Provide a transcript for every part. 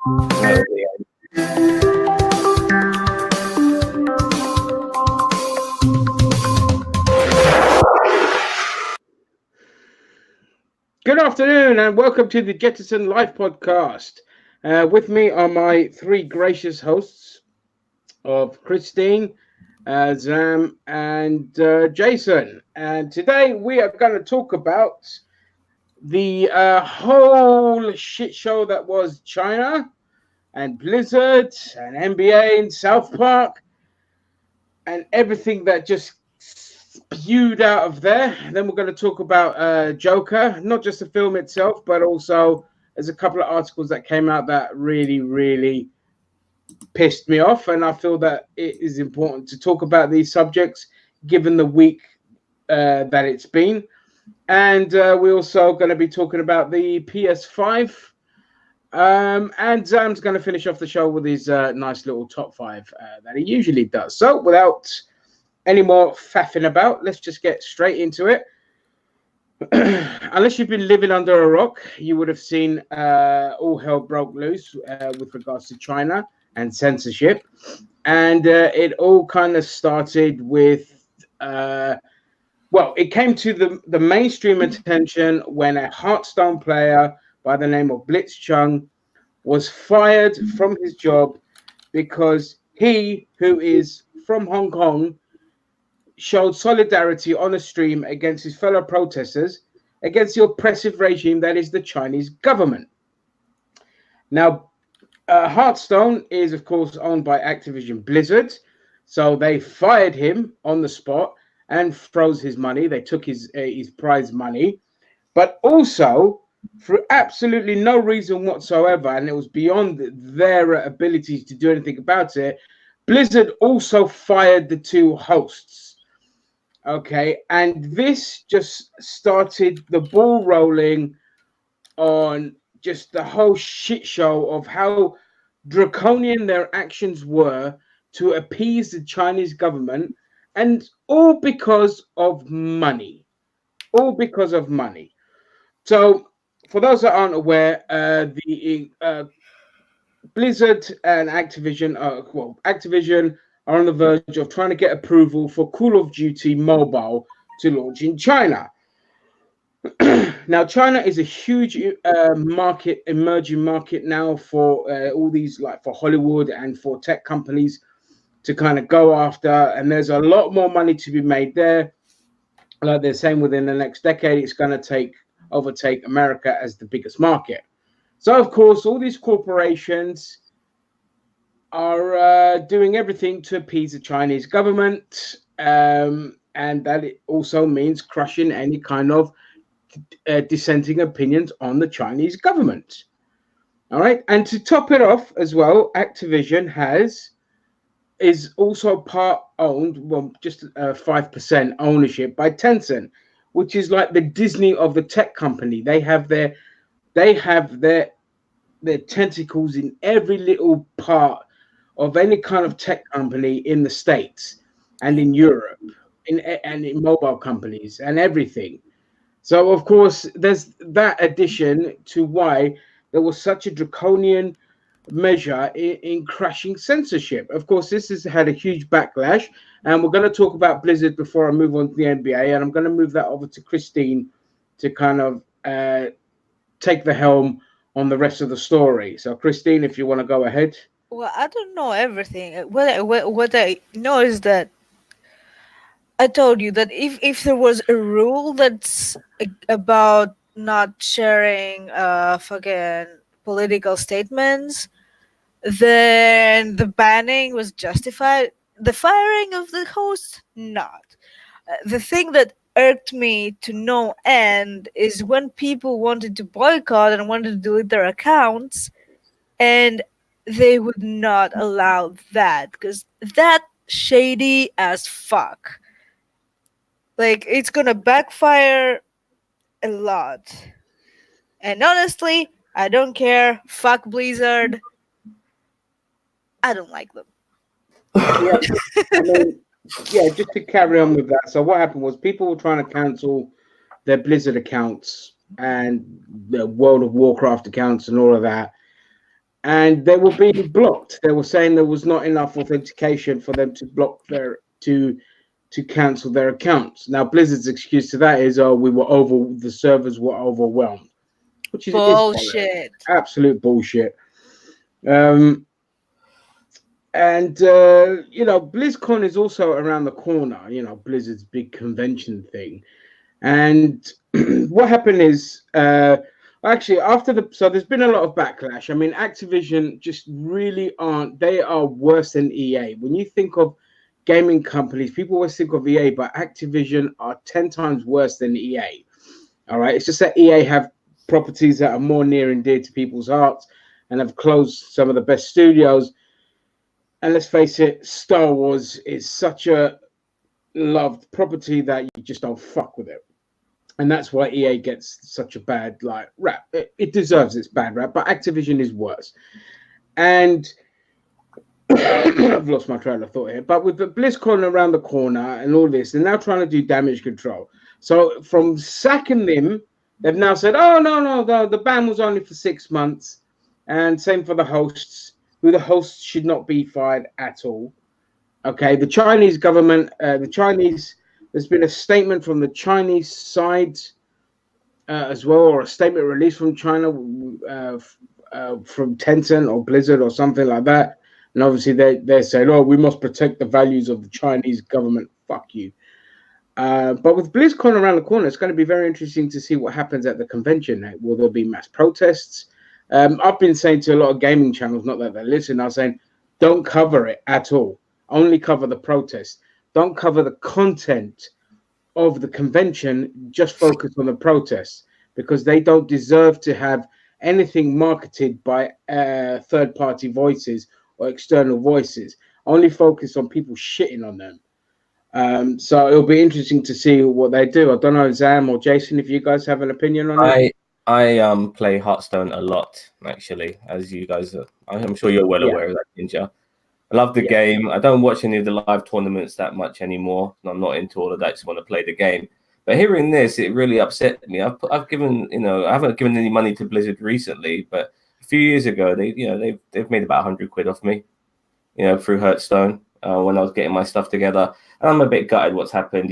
Oh, Good afternoon and welcome to the Jettisoned Lifepodcast. With me are my three gracious hosts of Christine, Zam, and Jason. And today we are going to talk about the whole shit show that was China and Blizzard and NBA and South Park and everything that just spewed out of there. And then we're going to talk about Joker, not just the film itself, but also there's a couple of articles that came out that really pissed me off. And I feel that it is important to talk about these subjects given the week that it's been. And we're also going to be talking about the PS5. And Zam's going to finish off the show with his nice little top five that he usually does. So without any more faffing about, let's just get straight into it. Unless you've been living under a rock, you would have seen all hell broke loose with regards to China and censorship. And it all kind of started with, it came to the mainstream attention when a Hearthstone player by the name of Blitz Chung was fired from his job because he, who is from Hong Kong, showed solidarity on a stream against his fellow protesters against the oppressive regime that is the Chinese government. Now, Hearthstone is, of course, owned by Activision Blizzard, so they fired him on the spot and froze his money. They took his prize money, but also for absolutely no reason whatsoever, and it was beyond their abilities to do anything about it, Blizzard also fired the two hosts. Okay, and this just started the ball rolling on just the whole shit show of how draconian their actions were to appease the Chinese government, and all because of money. All because of money. So, for those that aren't aware, the Blizzard and Activision, Activision are on the verge of trying to get approval for Call of Duty Mobile to launch in China. Now, China is a huge emerging market now for all these, like for Hollywood and for tech companies to kind of go after, and there's a lot more money to be made there. Like they're saying, within the next decade, it's going to overtake America as the biggest market. So, of course, all these corporations are doing everything to appease the Chinese government, and that it also means crushing any kind of dissenting opinions on the Chinese government. All right, and to top it off as well, Activision is also part owned, just 5% ownership by Tencent, which is like the Disney of the tech company. They have their tentacles in every little part of any kind of tech company in the States and in Europe, and in mobile companies and everything. So, of course, there's that addition to why there was such a draconian measure in crushing censorship. Of course, this has had a huge backlash, and we're going to talk about Blizzard before I move on to the NBA, and I'm going to move that over to Christine to kind of take the helm on the rest of the story. So, Christine, if you want to go ahead. Well, I don't know everything. What I know is that I told you that if there was a rule that's about not sharing fucking political statements, then the banning was justified. The firing of the host, not. The thing that irked me to no end is when people wanted to boycott and wanted to delete their accounts, and they would not allow that because that shady as fuck. Like, it's gonna backfire a lot. And honestly, I don't care. Fuck Blizzard. I don't like them. Yeah, I mean, just to carry on with that. So what happened was people were trying to cancel their Blizzard accounts and their World of Warcraft accounts and all of that. and they were being blocked. They were saying there was not enough authentication for them to block their to cancel their accounts. Now, Blizzard's excuse to that is, "Oh, the servers were overwhelmed," which is Bullshit. Absolute bullshit. And BlizzCon is also around the corner. Blizzard's big convention thing, and what happened is, actually, so there's been a lot of backlash. I mean, Activision just really they are worse than EA. When you think of gaming companies, people always think of EA, but Activision are 10 times worse than EA. All right. It's just that EA have properties that are more near and dear to people's hearts and have closed some of the best studios. And let's face it, Star Wars is such a loved property that you just don't fuck with it. And that's why EA gets such a bad rap. It deserves its bad rap, but Activision is worse. And I've lost my train of thought here. But with the BlizzCon around the corner and all this, they're now trying to do damage control. So from sacking them, they've now said, "Oh no, the ban was only for 6 months," and same for the hosts. The hosts should not be fired at all. Okay, the Chinese government, there's been a statement from the Chinese side as well, or a statement released from China from Tencent or Blizzard or something like that. And obviously they're saying, "Oh, we must protect the values of the Chinese government." Fuck you. But with BlizzCon around the corner, it's going to be very interesting to see what happens at the convention. Will there be mass protests? I've been saying to a lot of gaming channels, not that they listen, I was saying, don't cover it at all. Only cover the protest. Don't cover the content of the convention. Just focus on the protests, because they don't deserve to have anything marketed by third-party voices or external voices. Only focus on people shitting on them. So it'll be interesting to see what they do. I don't know, Zam or Jason, if you guys have an opinion on it. I play Hearthstone a lot, actually, as you guys are. I'm sure you're well aware of that, Ninja. I love the game. I don't watch any of the live tournaments that much anymore. I'm not into all of that. I just want to play the game. But hearing this, it really upset me. I've given, I haven't given any money to Blizzard recently, but a few years ago, they've made about 100 quid off me, through Hearthstone when I was getting my stuff together. And I'm a bit gutted what's happened.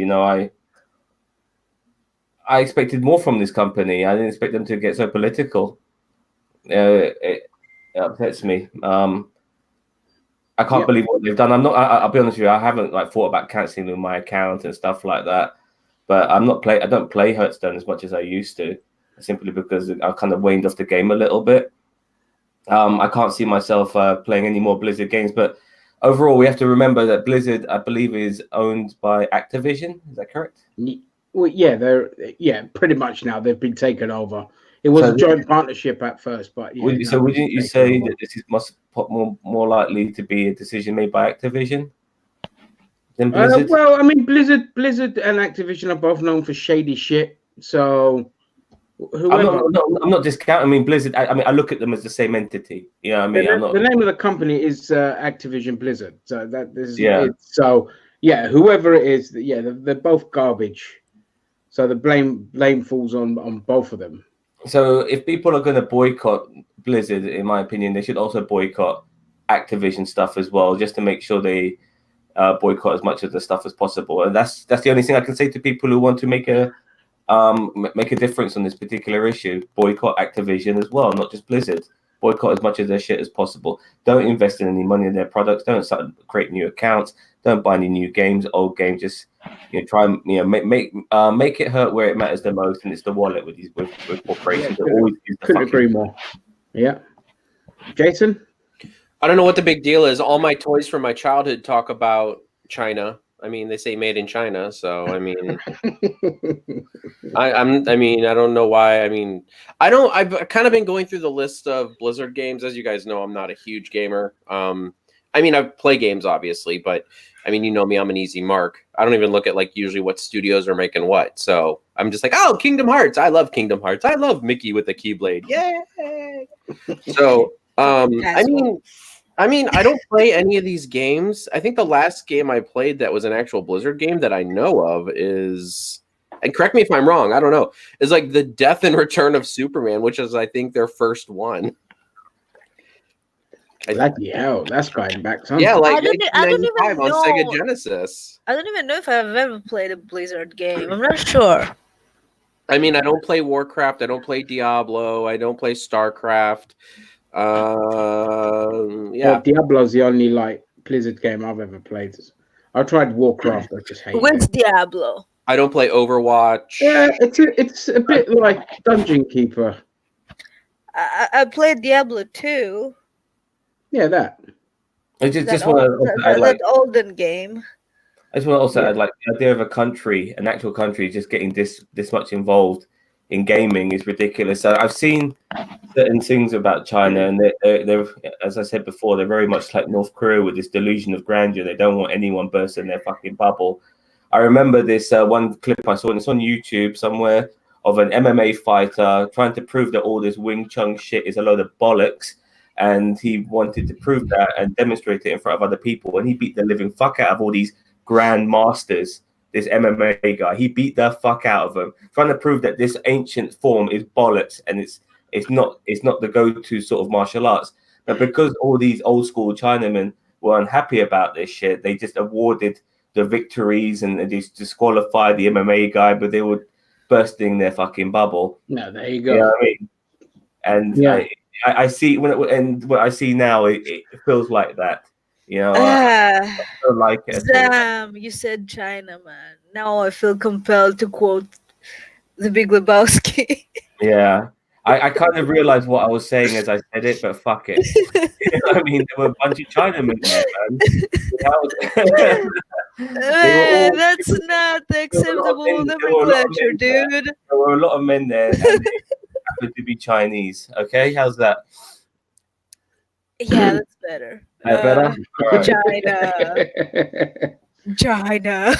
I expected more from this company. I didn't expect them to get so political. It upsets me. I can't believe what they've done. I'll be honest with you. I haven't thought about cancelling my account and stuff like that. But I don't play Hearthstone as much as I used to, simply because I've kind of waned off the game a little bit. I can't see myself playing any more Blizzard games. But overall, we have to remember that Blizzard, I believe, is owned by Activision. Is that correct? Well, they're pretty much now. They've been taken over. It was a joint partnership at first, but wouldn't you say that this is more likely to be a decision made by Activision than Blizzard? Well, I mean, Blizzard and Activision are both known for shady shit. So whoever, I'm not discounting. I mean, Blizzard. I look at them as the same entity. The name of the company is Activision Blizzard. So whoever it is, they're both garbage. So the blame falls on both of them. So if people are going to boycott Blizzard, in my opinion, they should also boycott Activision stuff as well, just to make sure they boycott as much of the stuff as possible. And that's the only thing I can say to people who want to make a difference on this particular issue. Boycott Activision as well, not just Blizzard. Boycott as much of their shit as possible. Don't invest in any money in their products. Don't start create new accounts. Don't buy any new games, old games. Just try and make it hurt where it matters the most, and it's the wallet with corporations. Couldn't agree more. Yeah, Jason. I don't know what the big deal is. All my toys from my childhood talk about China. I mean, they say made in China, so I mean, I don't know why. I mean, I've kind of been going through the list of Blizzard games. As you guys know, I'm not a huge gamer. I play games obviously, but me, I'm an easy mark. I don't even look at usually what studios are making what. So I'm just like, oh, Kingdom Hearts. I love Kingdom Hearts. I love Mickey with the Keyblade. Yay! So I don't play any of these games. I think the last game I played that was an actual Blizzard game that I know of is, and correct me if I'm wrong, I don't know, is the Death and Return of Superman, which is, I think, their first one. Bloody hell, that's going back some. Yeah, like I don't even 1995 on Sega know. Genesis. I don't even know if I've ever played a Blizzard game. I'm not sure. I mean, I don't play Warcraft. I don't play Diablo. I don't play StarCraft. Yeah. Well, Diablo's the only like Blizzard game I've ever played. I tried Warcraft. I just hate What's it. Diablo? I don't play Overwatch. Yeah, it's a bit like Dungeon Keeper. I played Diablo 2. Yeah, that. I just want to add, like, that olden game. I just want to also add, like, the idea of a country, an actual country, just getting this much involved in gaming is ridiculous. So I've seen certain things about China, and they're, as I said before, they're very much like North Korea with this delusion of grandeur. They don't want anyone bursting their fucking bubble. I remember this one clip I saw, and it's on YouTube somewhere, of an MMA fighter trying to prove that all this Wing Chun shit is a load of bollocks. And he wanted to prove that and demonstrate it in front of other people. And he beat the living fuck out of all these grand masters, this MMA guy. He beat the fuck out of them, trying to prove that this ancient form is bollocks and it's not the go-to sort of martial arts. But because all these old school Chinamen were unhappy about this shit, they just awarded the victories and they disqualified the MMA guy, but they were bursting their fucking bubble. No, there you go. You know what I mean? And yeah. I see what I see now, it feels like that. You know, I don't like it. Zam, you said China, man. Now I feel compelled to quote The Big Lebowski. Yeah. I kind of realized what I was saying as I said it, but fuck it. You know what I mean? There were a bunch of Chinamen there, man. That's not acceptable nomenclature, dude. There were a lot of men there, and they happened to be Chinese. Okay, how's that? Yeah, that's better. Better? China.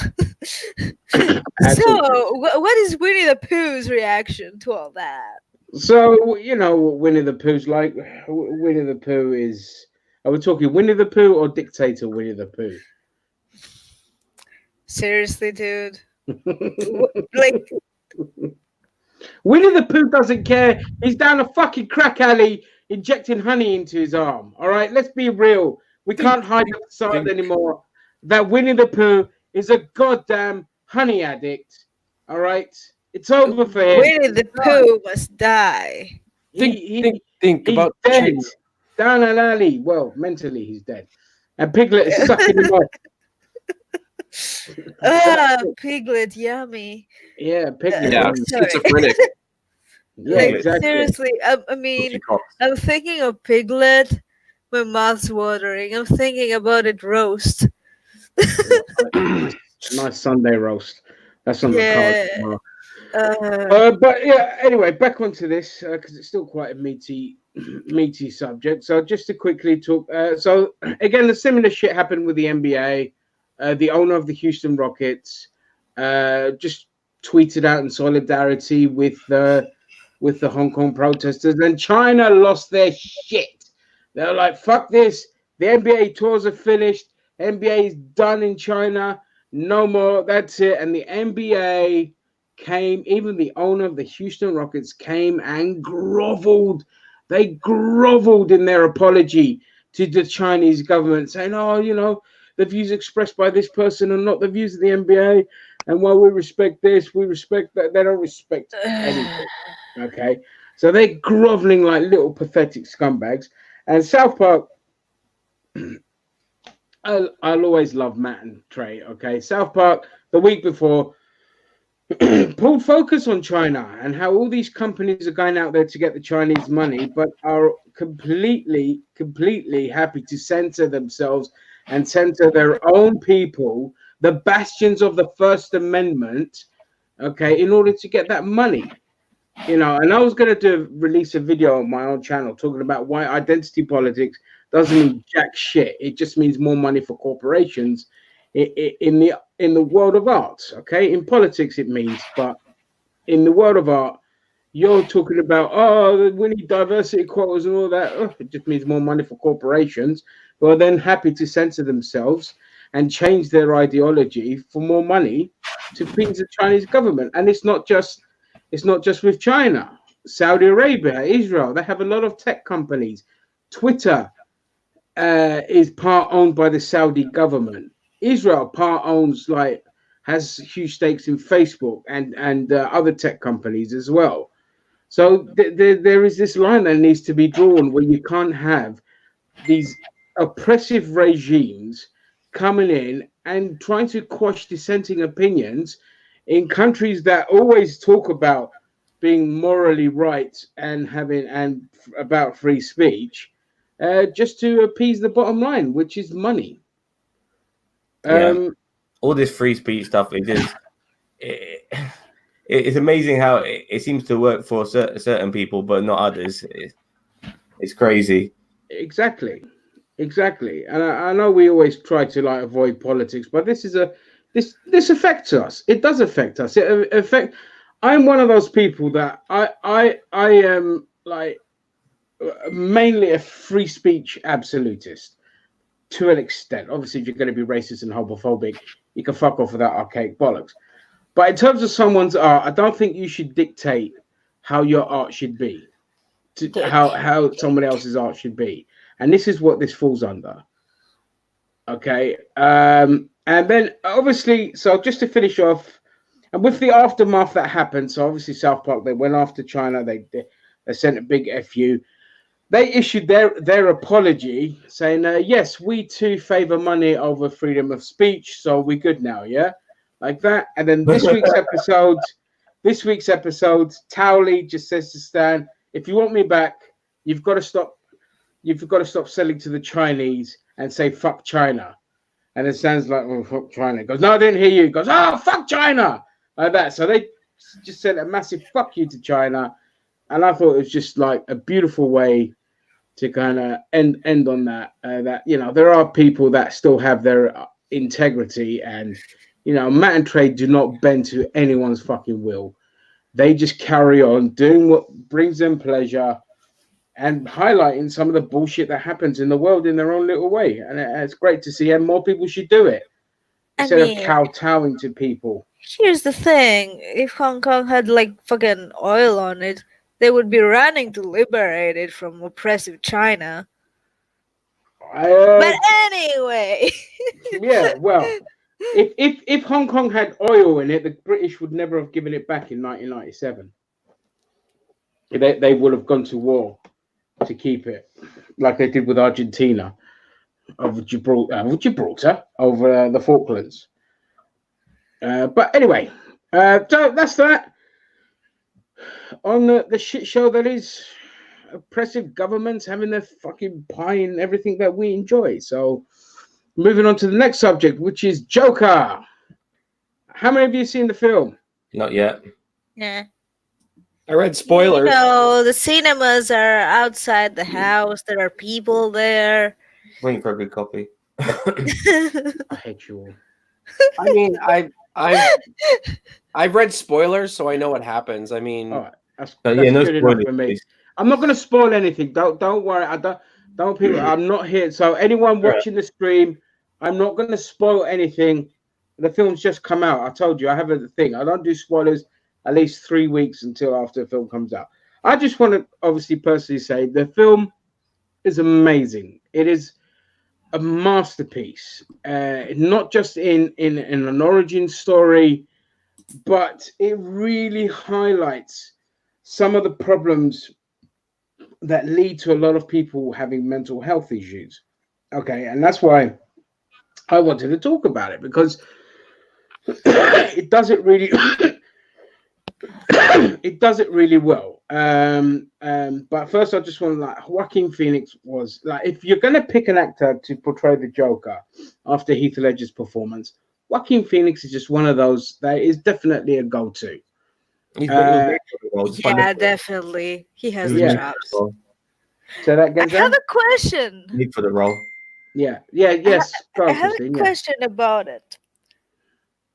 So, what is Winnie the Pooh's reaction to all that? So, you know what Winnie the Pooh's like? Winnie the Pooh is... Are we talking Winnie the Pooh or dictator Winnie the Pooh? Seriously, dude? Like... Winnie the Pooh doesn't care. He's down a fucking crack alley injecting honey into his arm. All right, let's be real. We can't hide the facade anymore. That Winnie the Pooh is a goddamn honey addict. All right, it's over for him. Winnie the Pooh must die. Think about dead. Down an alley. Well, mentally he's dead. And Piglet is stuck in the mud. Piglet, yummy. Yeah, Piglet. Yeah, schizophrenic. Yeah, like, exactly. Seriously, I mean, I'm thinking of Piglet. My mouth's watering. I'm thinking about it roast. Nice Sunday roast. That's on the card. But yeah, anyway, back onto this because it's still quite a meaty subject. So just to quickly talk. So again, the similar shit happened with the NBA. The owner of the Houston Rockets just tweeted out in solidarity with the Hong Kong protesters, and China lost their shit. They're like, fuck this. The NBA tours are finished. NBA is done in China. No more. That's it. And the NBA came, even the owner of the Houston Rockets came and groveled. They groveled in their apology to the Chinese government, saying, oh, you know, the views expressed by this person are not the views of the NBA. And while we respect this, we respect that. They don't respect anything. Okay. So they're groveling like little pathetic scumbags. And South Park, I'll always love Matt and Trey. Okay. South Park, the week before, pulled focus on China and how all these companies are going out there to get the Chinese money, but are completely happy to censor themselves and censor their own people, the bastions of the First Amendment, okay, in order to get that money. You know, and I was going to release a video on my own channel talking about why identity politics doesn't mean jack shit. It just means more money for corporations in the world of art, okay? In politics it means, but in the world of art, you're talking about, we need diversity quotas and all that. It just means more money for corporations who are then happy to censor themselves and change their ideology for more money to please the Chinese government. And it's not just with China. Saudi Arabia, Israel, they have a lot of tech companies. Twitter, is part owned by the Saudi government. Israel part owns has huge stakes in Facebook and other tech companies as well. So there is this line that needs to be drawn where you can't have these oppressive regimes coming in and trying to quash dissenting opinions in countries that always talk about being morally right and about free speech, just to appease the bottom line, which is money. All this free speech stuff is just it's amazing how it seems to work for certain people but not others. It's crazy. Exactly. And I know we always try to avoid politics, but this affects us. It does affect us. I'm one of those people that I am mainly a free speech absolutist to an extent. Obviously, if you're going to be racist and homophobic, you can fuck off with that archaic bollocks. But in terms of someone's art, I don't think you should dictate how your art should be, how someone else's art should be. And this is what this falls under. Okay. And then obviously, so just to finish off, and with the aftermath that happened, so obviously South Park, they went after China. They sent a big FU. They issued their apology saying, yes, we too favor money over freedom of speech. So we're good now. Yeah. Like that. And then this week's episode, Towley just says to Stan, if you want me back, you've got to stop selling to the Chinese and say fuck China. And it sounds like, oh, fuck China. He goes, no, I didn't hear you. He goes, oh, fuck China. Like that. So they just sent a massive fuck you to China. And I thought it was just like a beautiful way to kind of end on that. That, you know, there are people that still have their integrity, and, you know, Matt and Trey do not bend to anyone's fucking will. They just carry on doing what brings them pleasure and highlighting some of the bullshit that happens in the world in their own little way. And it's great to see, and more people should do it instead of kowtowing to people. Here's the thing. If Hong Kong had fucking oil on it, they would be running to liberate it from oppressive China. But anyway. Yeah, well, if Hong Kong had oil in it, the British would never have given it back in 1997. They would have gone to war to keep it, like they did with Argentina over Gibraltar over the Falklands. But anyway, so that's that. On the shit show that is oppressive governments having their fucking pie in everything that we enjoy. So moving on to the next subject, which is Joker. How many of you seen the film? Not yet. Yeah. I read spoilers. No, the cinemas are outside the house. There are people there. Waiting for a good copy. I hate you all. I mean, I've read spoilers, so I know what happens. I mean, All right. That's no good enough spoilers, for me. please. I'm not going to spoil anything. Don't worry. Don't people. I'm not here. So anyone watching the stream, I'm not going to spoil anything. The film's just come out. I told you I have a thing. I don't do spoilers at least 3 weeks until after the film comes out. I just want to obviously personally say the film is amazing. It is a masterpiece, not just in an origin story, but it really highlights some of the problems that lead to a lot of people having mental health issues. Okay, and that's why I wanted to talk about it, because it does it really it does it really well. But first I just want to Joaquin Phoenix was if you're going to pick an actor to portray the Joker after Heath Ledger's performance, Joaquin Phoenix is just one of those that is definitely a go-to. Yeah, definitely. He has the chops. So that again, I have a question. Need for the role. Yes. I have a question about it.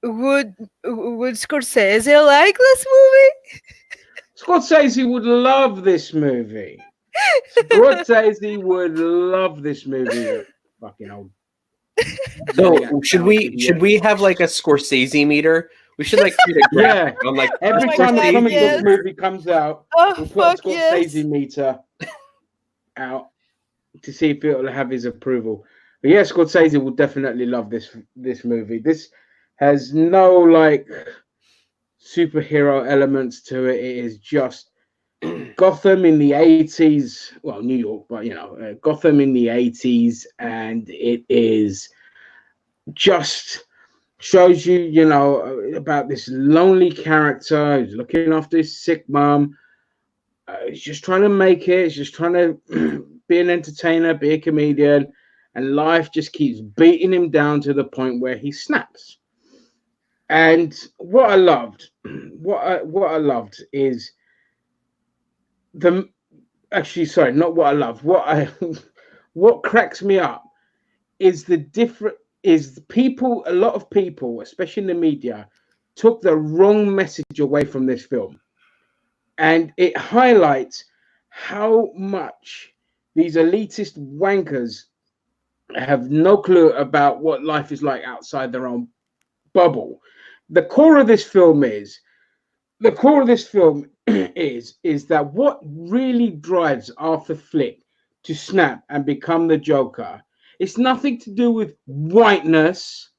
Would Scorsese like this movie? Scorsese would love this movie. Scorsese would love this movie. Fucking old. So should we have like a Scorsese meter? We should create a graphic on every time a comic book movie comes out, we'll put a Scorsese meter out. to see if it'll have his approval. But yeah, Scorsese will definitely love this movie. This has no like superhero elements to it. It is just Gotham in the 80s. Well, New York, but Gotham in the 80s, and it is just shows you, about this lonely character who's looking after his sick mom. He's just trying to make it. He's just trying to be an entertainer, be a comedian, and life just keeps beating him down to the point where he snaps. And what I loved is what cracks me up is a lot of people, especially in the media, took the wrong message away from this film. And it highlights how much these elitist wankers have no clue about what life is like outside their own bubble. The core of this film is that what really drives Arthur Flick to snap and become the Joker, it's nothing to do with whiteness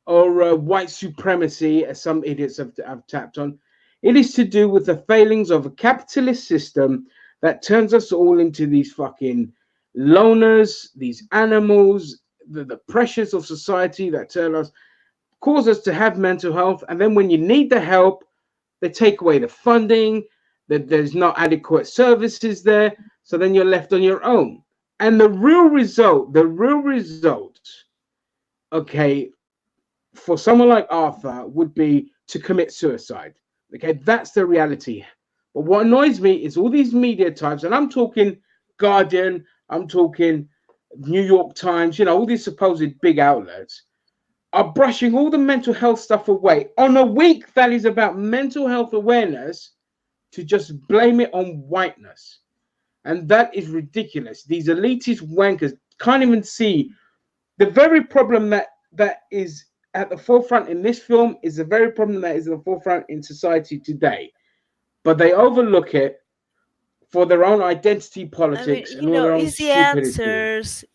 or white supremacy, as some idiots have tapped on. It is to do with the failings of a capitalist system that turns us all into these fucking loners, these animals, the pressures of society that cause us to have mental health. And then when you need the help, they take away the funding, that there's not adequate services there. So then you're left on your own. And the real result, okay, for someone like Arthur would be to commit suicide. Okay, that's the reality. But what annoys me is all these media types, and I'm talking Guardian, I'm talking New York Times, all these supposed big outlets, are brushing all the mental health stuff away on a week that is about mental health awareness to just blame it on whiteness. And that is ridiculous. These elitist wankers can't even see the very problem that is at the forefront in this film is the very problem that is at the forefront in society today. But they overlook it for their own identity politics and all their own stupidity.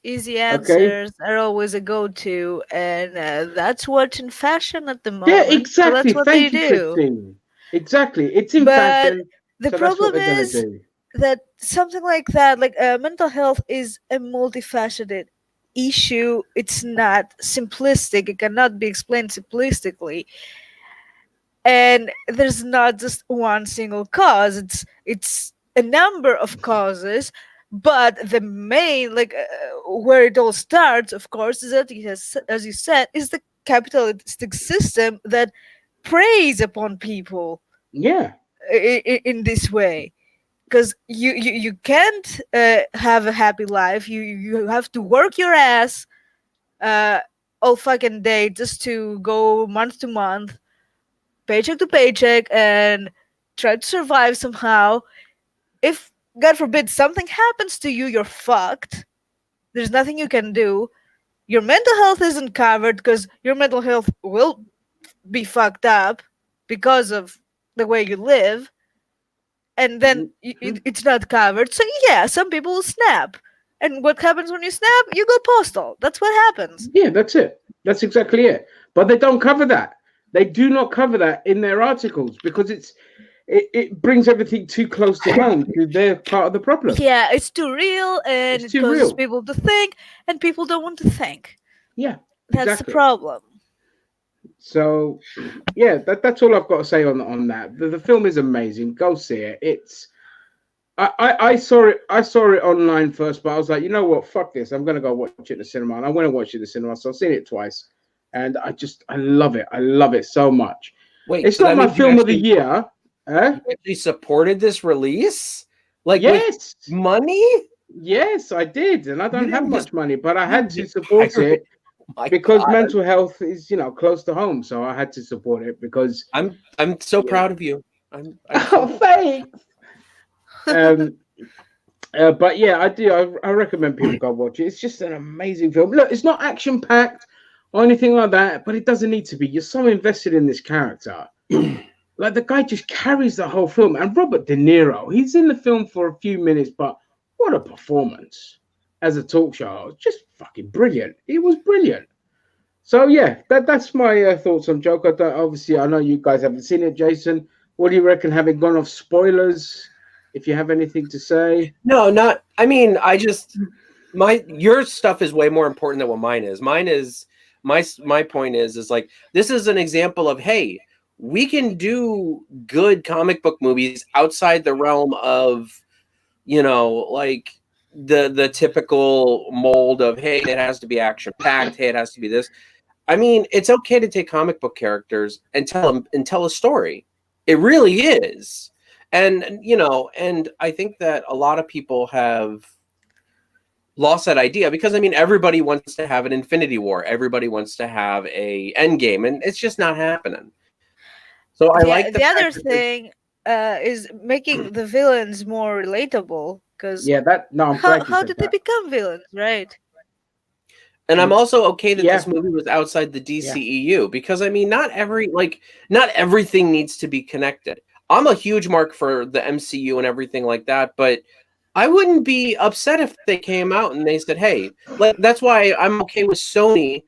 Easy answers are always a go-to, and that's what's in fashion at the moment. Yeah, exactly. So that's what Thank they you, do. Christine. Exactly. It's in But fashion. the So problem that's what is they're gonna do. that something like that, like mental health, is a multifaceted issue. It's not simplistic. It cannot be explained simplistically. And there's not just one single cause. It's a number of causes, but the main, where it all starts, of course, is that as you said, is the capitalistic system that preys upon people. Yeah. In this way, because you can't have a happy life. You have to work your ass all fucking day just to go month to month, paycheck to paycheck, and try to survive somehow. If, God forbid, something happens to you, you're fucked. There's nothing you can do. Your mental health isn't covered because your mental health will be fucked up because of the way you live. And then it's not covered. So yeah, some people will snap. And what happens when you snap? You go postal. That's what happens. Yeah, that's it. That's exactly it. But they don't cover that. They do not cover that in their articles because it brings everything too close to home to their part of the problem. Yeah, it's too real, and it causes people to think, and people don't want to think. Yeah, that's the problem. So, yeah, that's all I've got to say on that. The film is amazing. Go see it. It's I saw it online first, but I was like, you know what? Fuck this. I'm gonna go watch it in the cinema, and I went and watched it in the cinema. So I've seen it twice, and I love it. I love it so much. Wait, it's not my film of the year. You actually supported this release? Yes, with money? Yes, I did, and I don't have much money, but I had to support it. Because mental health is, close to home, so I had to support it because I'm so proud of you. Thanks. But yeah, I do. I recommend people go watch it. It's just an amazing film. Look, it's not action packed or anything like that, but it doesn't need to be. You're so invested in this character. Like the guy just carries the whole film. And Robert De Niro, he's in the film for a few minutes, but what a performance! as a talk show. It was just fucking brilliant. It was brilliant. So yeah, that's my thoughts on Joker. Obviously, I know you guys haven't seen it, Jason. What do you reckon? Having gone off spoilers, if you have anything to say. No, not. I mean, your stuff is way more important than what mine is. Mine is my point is like, this is an example of, hey, we can do good comic book movies outside the realm of, like the typical mold of, hey, it has to be action packed. Hey, it has to be this. I mean, it's okay to take comic book characters and tell a story. It really is. And I think that a lot of people have lost that idea because, I mean, everybody wants to have an Infinity War. Everybody wants to have a Endgame, and it's just not happening. So I like the other thing is making the villains more relatable, because how did they become villains, right? And I'm also okay that this movie was outside the DCEU because, I mean, not everything needs to be connected. I'm a huge mark for the MCU and everything like that, but I wouldn't be upset if they came out and they said, hey, that's why I'm okay with Sony,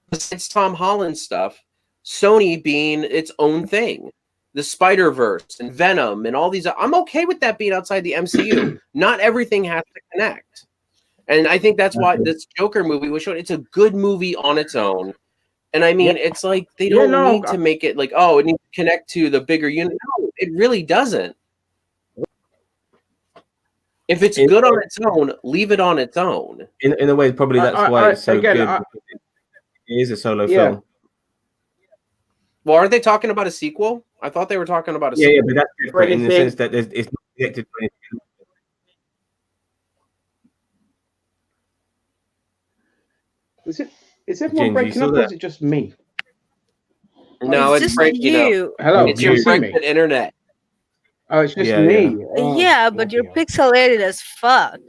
besides Tom Holland stuff, Sony being its own thing. The Spider-Verse and Venom and all these, I'm okay with that being outside the MCU. Not everything has to connect. And I think that's why this Joker movie was shown. It's a good movie on its own. And I mean, it's like they don't need to make it like, oh, it needs to connect to the bigger unit. No, it really doesn't. If it's good on its own, leave it on its own. In a way, probably that's why it's so good. It is a solo film. Well, aren't they talking about a sequel? I thought they were talking about a sequel. Yeah, but that's different in the sense that it's not connected to anything. Is everyone breaking up, or is it just me? No, it's just breaking you. up. Hello, it's your breaking internet. Oh, it's just me. Yeah, but you're pixelated as fuck.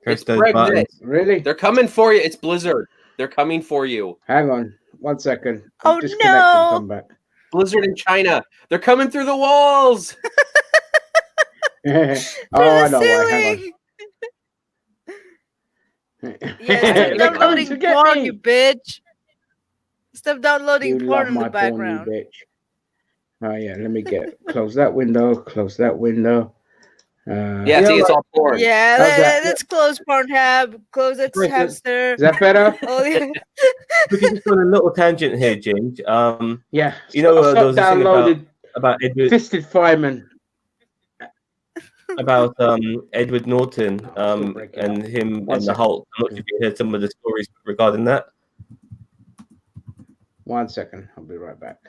It's Brexit. Really? They're coming for you. It's Blizzard. They're coming for you. Hang on 1 second. Oh no! Come back. Blizzard in China. They're coming through the walls. I know why. Hang on. Yeah, stop downloading porn, you bitch. Stop downloading porn in the background. Porn, you bitch. Oh yeah, let me close that window. Close that window. See, it's all porn. Yeah, let's close Pornhub. Close it, hamster. Is that better? Oh yeah. We can just go on a little tangent here, James. Yeah. There was a thing about Edward Fisted Fireman. About Edward Norton and him and the Hulk. I'm not sure if you heard some of the stories regarding that. 1 second, I'll be right back.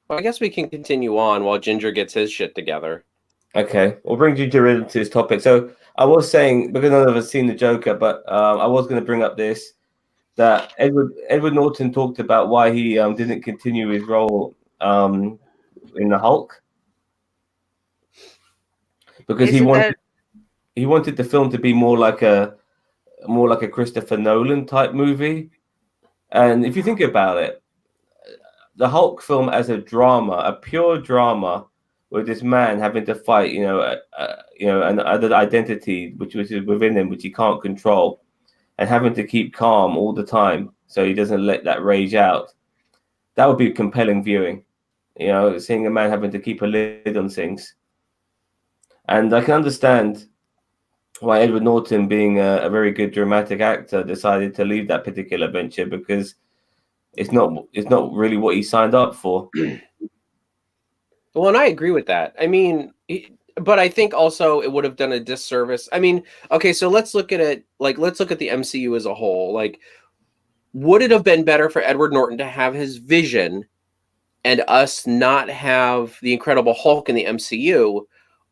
Well, I guess we can continue on while Ginger gets his shit together. Okay, we'll bring Ginger into this topic. So I was saying, because none of us seen the Joker, but I was going to bring up this, that Edward Norton talked about why he didn't continue his role in the Hulk. Because he wanted the film to be more like a Christopher Nolan type movie. And if you think about it, the Hulk film as a drama, a pure drama, with this man having to fight, another identity which is within him, which he can't control, and having to keep calm all the time so he doesn't let that rage out. That would be compelling viewing, seeing a man having to keep a lid on things. And I can understand why Edward Norton, being a very good dramatic actor, decided to leave that particular venture, because it's not really what he signed up for. Well, and I agree with that. I mean, but I think also it would have done a disservice. I mean, okay, so let's look at it. Let's look at the MCU as a whole. Would it have been better for Edward Norton to have his vision and us not have the Incredible Hulk in the MCU?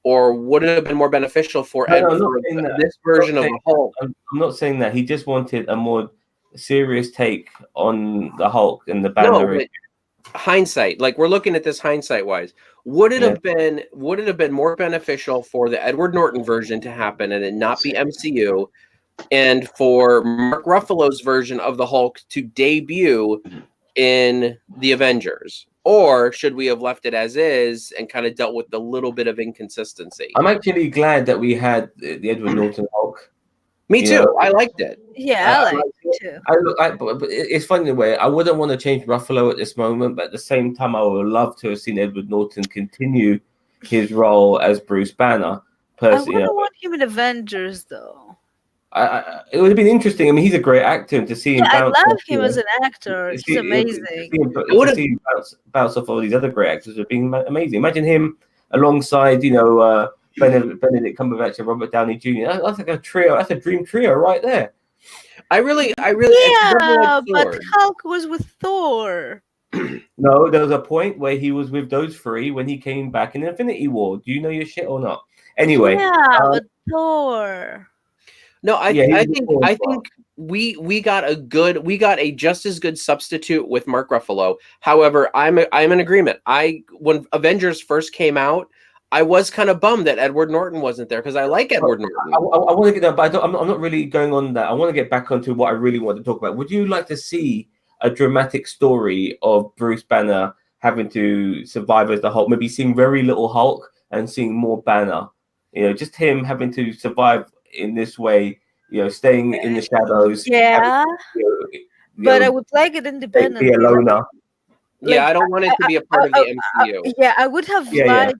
Or would it have been more beneficial for this version of the Hulk? I'm not saying that. He just wanted a more serious take on the Hulk and the banner. No, but hindsight, we're looking at this hindsight-wise. Would it have been more beneficial for the Edward Norton version to happen and it not be MCU, and for Mark Ruffalo's version of the Hulk to debut in the Avengers, or should we have left it as is and kind of dealt with the little bit of inconsistency? I'm actually glad that we had the Edward Norton Hulk. Me too. You know, I liked it. Yeah, I like it too. But it's funny in a way. I wouldn't want to change Ruffalo at this moment, but at the same time, I would love to have seen Edward Norton continue his role as Bruce Banner. I Personally, wouldn't want him in Avengers though. It would have been interesting. I mean, he's a great actor, and to see him Yeah, I bounce love off, him as an actor. He's amazing. To see him bounce off all these other great actors would have been amazing. Imagine him alongside, Benedict Cumberbatch and Robert Downey Jr. That's like a trio. That's a dream trio right there. I really. Yeah, but Hulk was with Thor. No, there was a point where he was with those three when he came back in Infinity War. Do you know your shit or not? Anyway, but Thor. No, I think we got a just as good substitute with Mark Ruffalo. However, I'm in agreement. When Avengers first came out, I was kind of bummed that Edward Norton wasn't there because I like Edward Norton. I want to get that, but I'm not really going on that. I want to get back onto what I really want to talk about. Would you like to see a dramatic story of Bruce Banner having to survive as the Hulk, maybe seeing very little Hulk and seeing more Banner? Just him having to survive in this way, staying in the shadows. Yeah, but I would like it independent. Be a loner. I don't want it to be a part of the MCU. I would have liked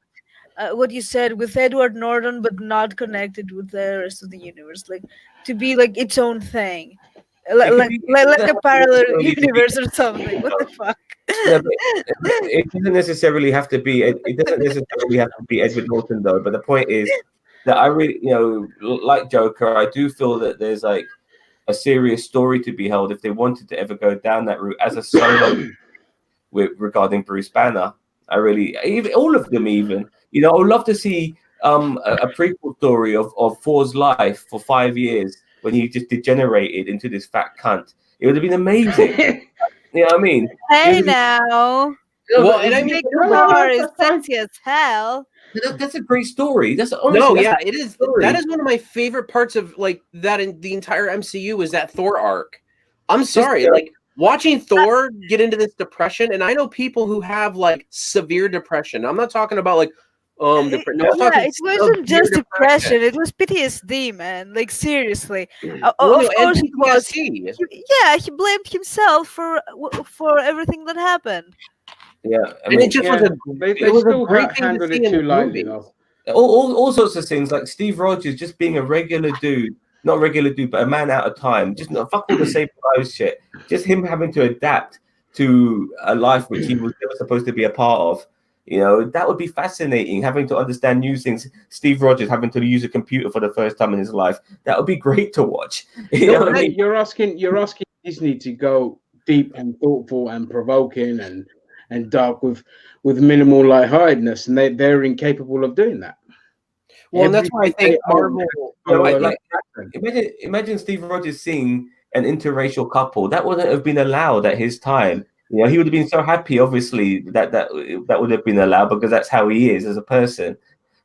what you said with Edward Norton, but not connected with the rest of the universe, like to be like its own thing, like a parallel universe or something. What the fuck? It doesn't necessarily have to be. It doesn't necessarily have to be Edward Norton though. But the point is that I really, like Joker, I do feel that there's like a serious story to be held if they wanted to ever go down that route as a solo regarding Bruce Banner. I really, even all of them, even I would love to see a prequel story of Thor's life for 5 years when he just degenerated into this fat cunt. It would have been amazing. You know what I mean? Hey now. Well, and I mean, Thor is sexy as hell. That's a great story. It is. It is. That is one of my favorite parts of like that in the entire MCU is that Thor arc. I'm sorry, like watching Thor get into this depression, and I know people who have like severe depression. I'm not talking about like it wasn't just depression. It was PTSD, man. Like seriously. Of course it was. He blamed himself for everything that happened. Yeah, I mean, it just was a great thing to see in the movie. All sorts of things like Steve Rogers just being a regular dude, not a regular dude, but a man out of time. Just not fuck all the same lives shit. Just him having to adapt to a life which he was never supposed to be a part of. That would be fascinating. Having to understand new things. Steve Rogers having to use a computer for the first time in his life. That would be great to watch. You're asking Disney to go deep and thoughtful and provoking and dark with minimal lightheartedness, and they're incapable of doing that. Well, and that's why I think Marvel. Imagine Steve Rogers seeing an interracial couple. That wouldn't have been allowed at his time. He would have been so happy, obviously, that would have been allowed because that's how he is as a person.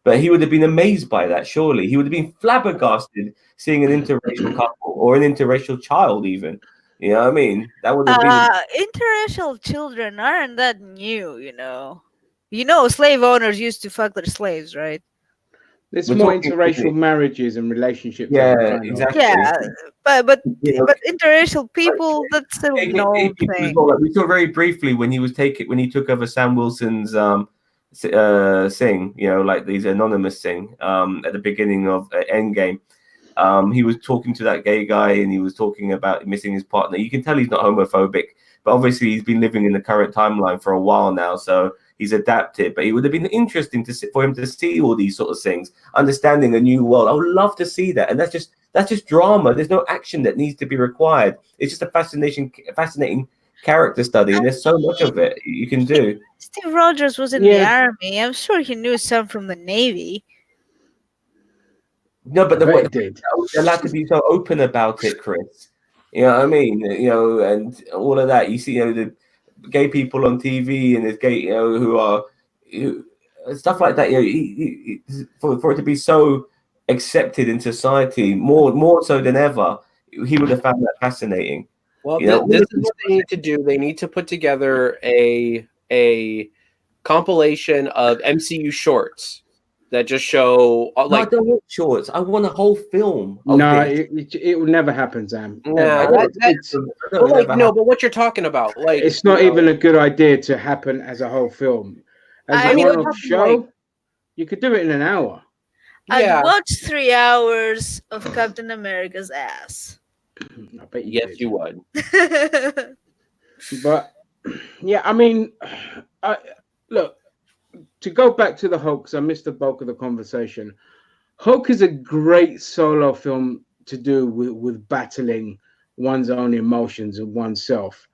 But he would have been amazed by that, surely. He would have been flabbergasted seeing an interracial couple or an interracial child, even. You know what I mean? That would have been... Interracial children aren't that new, slave owners used to fuck their slaves, right? There's more interracial marriages and relationships. Yeah, exactly. Yeah, but interracial people, that's a known thing. We saw very briefly when he took over Sam Wilson's thing, like these anonymous thing at the beginning of Endgame. He was talking to that gay guy and he was talking about missing his partner. You can tell he's not homophobic, but obviously he's been living in the current timeline for a while now, so he's adapted. But it would have been interesting for him to see all these sort of things, understanding a new world. I would love to see that, and that's just drama. There's no action that needs to be required. It's just a fascinating character study, and there's so much of it you can do. Steve Rogers was in the army. I'm sure he knew some from the Navy. No, but they're allowed to be so open about it, Chris. You know what I mean? And all of that. You see, the gay people on TV and there's gay, who stuff like that. For it to be so accepted in society, more so than ever, he would have found that fascinating. Well, You know, this is what they need to do. They need to put together a compilation of MCU shorts that just show no, I like. don't want shorts. I want a whole film. No, it will never happen, Sam. Nah, Ever. but like no, but what you're talking about, like It's not even a good idea to happen as a whole film. As I a mean, one-off show, you could do it in an hour. I'd watch 3 hours of Captain America's ass. I bet you Yes, did. you would. But yeah, I mean, look, to go back to the Hulk, 'cause I missed the bulk of the conversation. Hulk is a great solo film to do with battling one's own emotions and oneself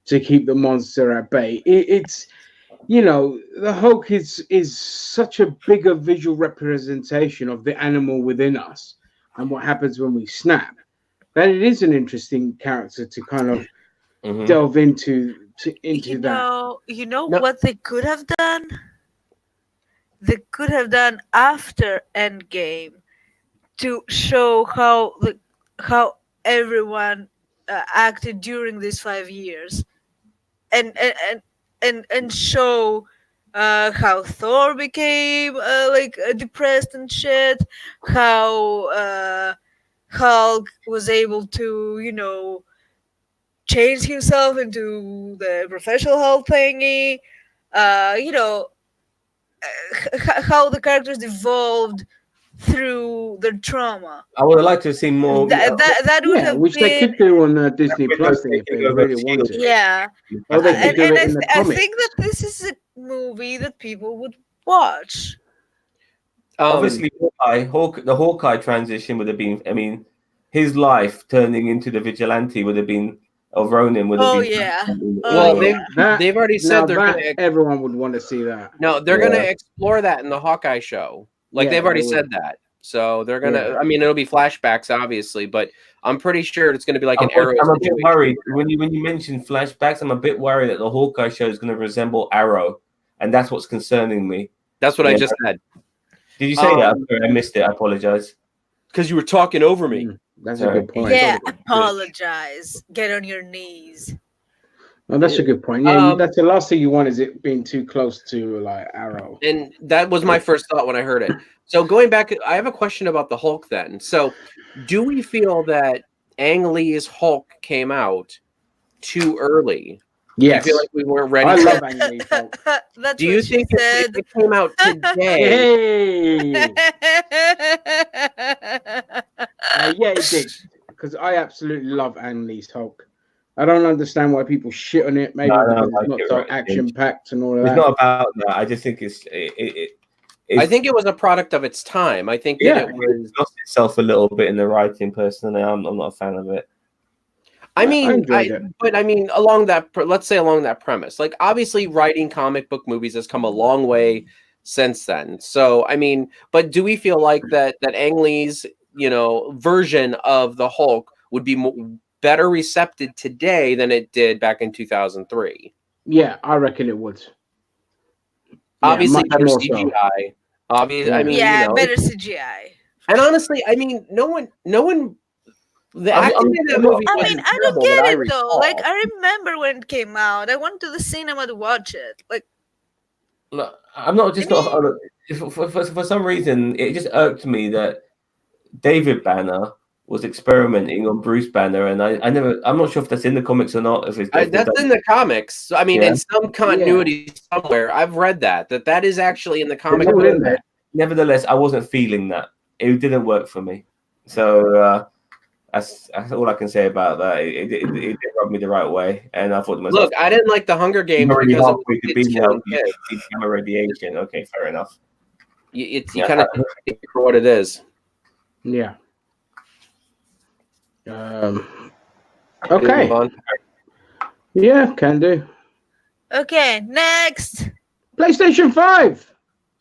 to keep the monster at bay. It's you know, the Hulk is such a bigger visual representation of the animal within us and what happens when we snap. That it is an interesting character to kind of delve into that. You know what they could have done? They could have done after Endgame to show how everyone acted during these 5 years, and show how Thor became depressed and shit, how Hulk was able to change himself into the professional Hulk thingy, how the characters evolved through their trauma. I would have liked to have seen more. That would have which been, they could do on Disney Plus thing if they really wanted. yeah. Or they could do it in the I comics. think that this is a movie that people would watch. Obviously, the Hawkeye transition would have been. I mean, his life turning into the vigilante would have been. Of Ronin would have been. Yeah. Well, they've already said they're going to. Everyone would want to see that. No, they're going to explore that in the Hawkeye show. Like they've already said that. So they're going to. I mean, it'll be flashbacks, obviously, but I'm pretty sure it's going to be like an Arrow. I'm a bit worried when you mention flashbacks. I'm a bit worried that the Hawkeye show is going to resemble Arrow, and that's what's concerning me. That's what I just said. Did you say that? I'm sorry, I missed it. I apologize. Because you were talking over me. That's a good point. Yeah, apologize. Get on your knees. No, that's a good point. Yeah, that's the last thing you want is it being too close to like Arrow. And that was my first thought when I heard it. So going back, I have a question about the Hulk then. So do we feel that Ang Lee's Hulk came out too early? Yes. Do you feel like we weren't ready? I love Ang Lee's Hulk. Do you think if it came out today? Hey! Yeah, it did. Because I absolutely love Ang Lee's Hulk. I don't understand why people shit on it. Maybe because it's not so action-packed and all of that. It's not about that. I just think I think it was a product of its time. I think that it lost itself a little bit in the writing. Personally, I'm not a fan of it. I mean, along that premise, like obviously writing comic book movies has come a long way since then. So, I mean, but do we feel like that Ang Lee's, version of the Hulk would be better recepted today than it did back in 2003? Yeah, I reckon it would. Obviously, better CGI. So. Obviously, I mean, better CGI. And honestly, I mean, no one. The acting in that movie. I mean, I don't get it though. Like, I remember when it came out. I went to the cinema to watch it. Like, look, I'm not just not. For some reason, it just irked me that David Banner was experimenting on Bruce Banner, and I'm not sure if that's in the comics or not. If it's that's in the comics. I mean, in some continuity somewhere, I've read that is actually in the comic. Nevertheless, I wasn't feeling that. It didn't work for me. So that's all I can say about that. It didn't rub me the right way, and I thought to myself, look, I didn't like the Hunger Games because it's gamma radiation. Okay, fair enough. You kind of take it for what it is. Yeah. Okay. Yeah, can do. Okay, next. PlayStation 5.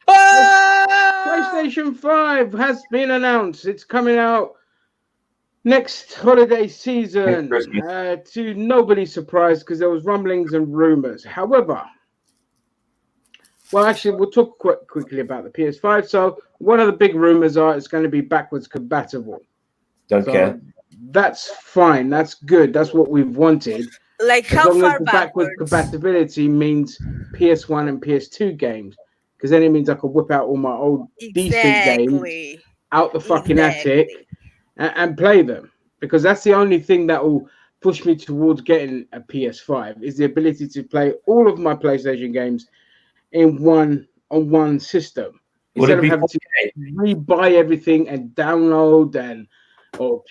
PlayStation 5 has been announced. It's coming out next holiday season. To nobody's surprise, because there was rumblings and rumors. However, well, actually, we'll talk quickly about the PS5. So one of the big rumors are it's going to be backwards compatible. Don't care. that's fine. That's good. That's what we've wanted. Like As how long as far the backward backwards? compatibility means PS1 and PS2 games, because then it means I could whip out all my old decent games Exactly. out the fucking Exactly. attic and play them. Because that's the only thing that will push me towards getting a PS5 is the ability to play all of my PlayStation games in one system Would instead it of be having 4K? to rebuy everything and download or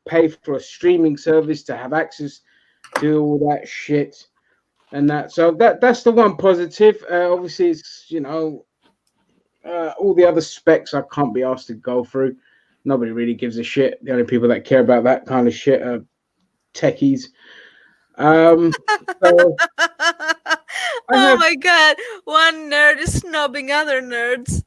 pay for a streaming service to have access to all that shit and that. So that's the one positive. Obviously, it's all the other specs I can't be asked to go through. Nobody really gives a shit. The only people that care about that kind of shit are techies. So I Oh have, my god, one nerd is snubbing other nerds.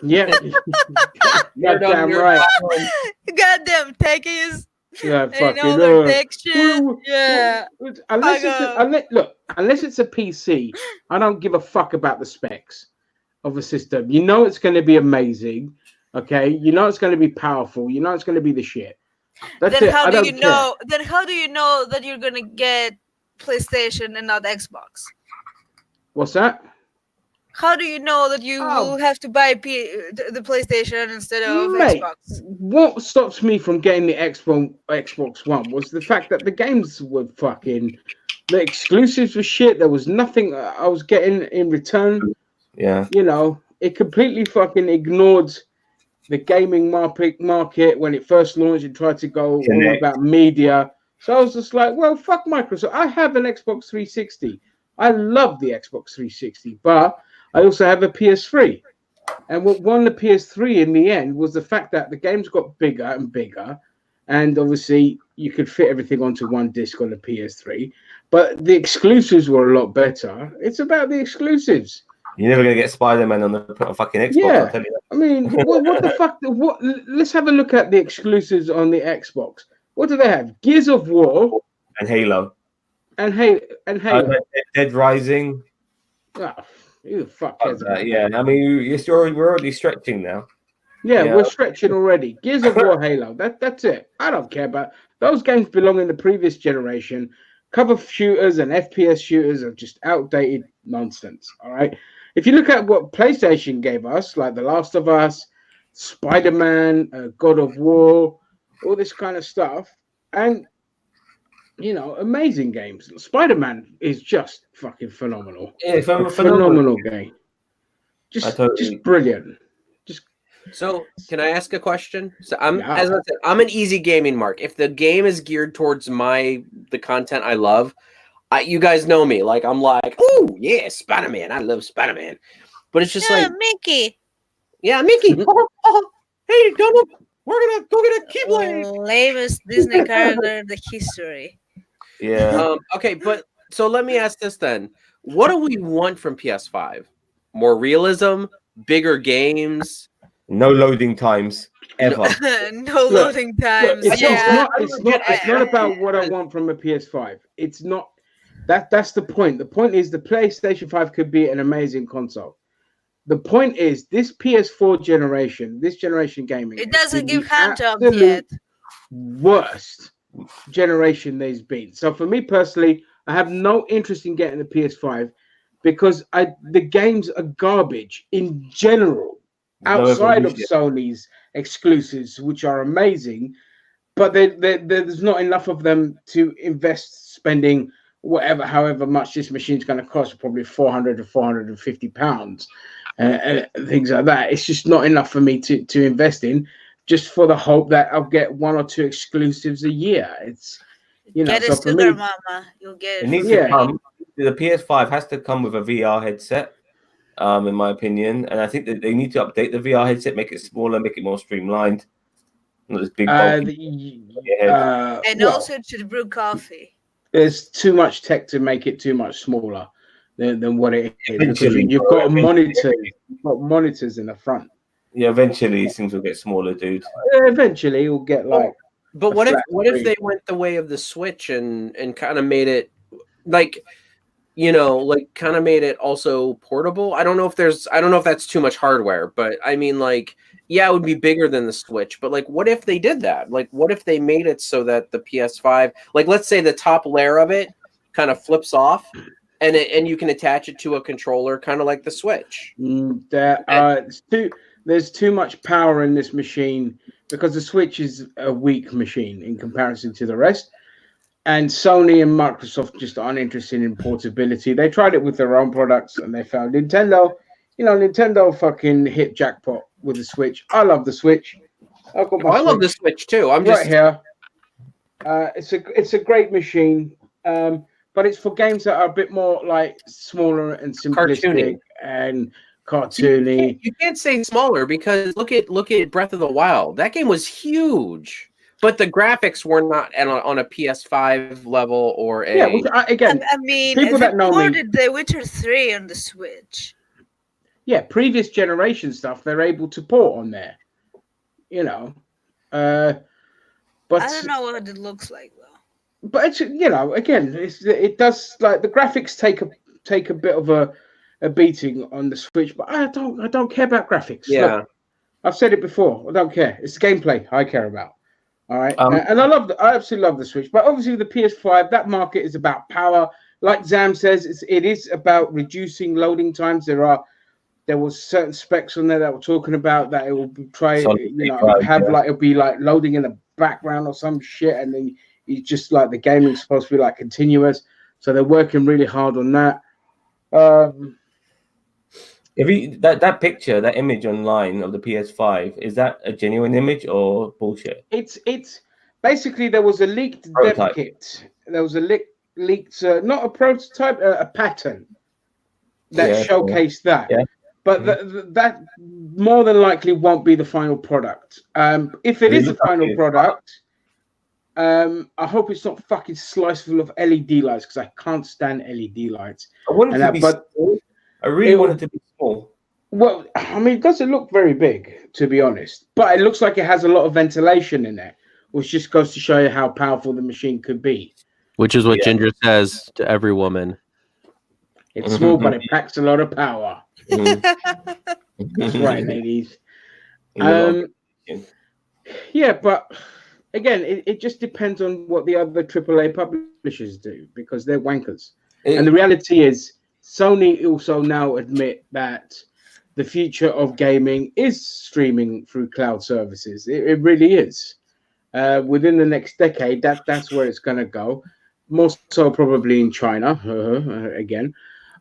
yeah, Nerd on goddamn nerd right. violence. Goddamn techies Yeah, and fucking. all their tech shit. Well, Yeah. unless Fuck it's off. unless it's a PC, I don't give a fuck about the specs of a system. You know it's going to be amazing, okay? You know it's going to be powerful. You know it's going to be the shit. That's Then it. how I do don't you care. know? Then how do you know that you're gonna get PlayStation and not Xbox? What's that? How do you know that you Oh. will have to buy the PlayStation instead of Mate, Xbox? what stops me from getting the Xbox One was the fact that the games were fucking, the exclusives were shit. There was nothing I was getting in return. Yeah. You know, it completely fucking ignored the gaming market when it first launched and tried to go all about media. So I was just like, well, fuck Microsoft. I have an Xbox 360. I love the Xbox 360, but I also have a PS3. And what won the PS3 in the end was the fact that the games got bigger and bigger. And obviously, you could fit everything onto one disc on the PS3. But the exclusives were a lot better. It's about the exclusives. You're never gonna get Spider-Man on the fucking Xbox. Yeah. I'll tell you that. I mean, what the fuck? Let's have a look at the exclusives on the Xbox. What do they have? Gears of War And Halo. and Halo. Dead Rising. Oh, who the fuck cares about Yeah, that? I mean, we're already stretching now. Yeah, we're stretching already. Gears of War, Halo. That's it. I don't care about those games. Belong in the previous generation. Cover shooters and FPS shooters are just outdated nonsense. All right. If you look at what PlayStation gave us, like The Last of Us, Spider-Man, God of War, all this kind of stuff, and amazing games. Spider-Man is just fucking phenomenal. Yeah, phenomenal game. Just brilliant. So, can I ask a question? So, as I said, I'm an easy gaming mark. If the game is geared towards the content I love, you guys know me. Like, I'm like, oh yeah, Spider-Man. I love Spider-Man. But it's just like Mickey. Yeah, Mickey. Hey, Donald, we're gonna go get a Keyblade. Lamest Disney character in the history. Yeah. Okay, but so let me ask this then: what do we want from PS5? More realism, bigger games. No loading times ever. No loading times. It's not about what I want from a PS5. It's not that's the point. The point is the PlayStation 5 could be an amazing console. The point is this PS4 generation, this generation gaming, it doesn't give hand jobs yet. Worst generation there's been. So for me personally, I have no interest in getting the PS5 because the games are garbage in general. Outside of Sony's exclusives, which are amazing, but there's not enough of them to invest spending however much this machine's going to cost, probably 400 to 450 pounds, and things like that. It's just not enough for me to invest in, just for the hope that I'll get one or two exclusives a year. It's get a sugar mama, you'll get it. It needs to come. The PS5 has to come with a VR headset. In my opinion, and I think that they need to update the VR headset, make it smaller, make it more streamlined, not this big bulky. Also it should brew coffee. There's too much tech to make it too much smaller than what it is. You've got monitors in the front. Yeah, eventually things will get smaller, dude. Eventually you'll get like. But what if they went the way of the Switch and kind of made it like? you know, like kind of made it also portable. I don't know if that's too much hardware, but I mean, like, yeah, it would be bigger than the Switch, but like, what if they did that? Like, what if they made it so that the PS5, like, let's say the top layer of it kind of flips off, and you can attach it to a controller, kind of like the Switch. There's too much power in this machine because the Switch is a weak machine in comparison to the rest. And Sony and Microsoft just aren't interested in portability. They tried it with their own products and they found Nintendo fucking hit jackpot with the Switch. I love the Switch. I've got my I love the Switch too. I'm right here. It's a great machine, but it's for games that are a bit more like smaller and simplistic and cartoony. You can't say smaller because look at Breath of the Wild. That game was huge. But the graphics were not on a PS5 level or a. Yeah, which I mean, people that know me, The Witcher 3 on the Switch. Yeah, previous generation stuff they're able to port on there. You know, but I don't know what it looks like though. But it's again, it does like the graphics take a bit of a beating on the Switch, but I don't care about graphics. Yeah, look, I've said it before. I don't care. It's the gameplay I care about. All right, and I absolutely love the Switch, but obviously the PS5, that market is about power. Like Zams says, it is about reducing loading times. There was certain specs on there that were talking about that it will it'll be like loading in the background or some shit, and then it's just like the gaming's supposed to be like continuous. So they're working really hard on that. If that picture, that image online of the PS5, is that a genuine image or bullshit? It's basically there was a leaked dev kit. There was a leaked not a prototype, a pattern that showcased that. Yeah. But that more than likely won't be the final product. If it is the final product, I hope it's not fucking sliced full of LED lights because I can't stand LED lights. I want it to be small. I really want it to be small. Well, I mean, it doesn't look very big, to be honest. But it looks like it has a lot of ventilation in there, which just goes to show you how powerful the machine could be. Which is what Ginger says to every woman. It's small, but it packs a lot of power. That's right, ladies. Yeah, but again, it just depends on what the other AAA publishers do because they're wankers. And the reality is, Sony also now admit that the future of gaming is streaming through cloud services. It really is. Within the next decade, that's where it's going to go. More so probably in China, again.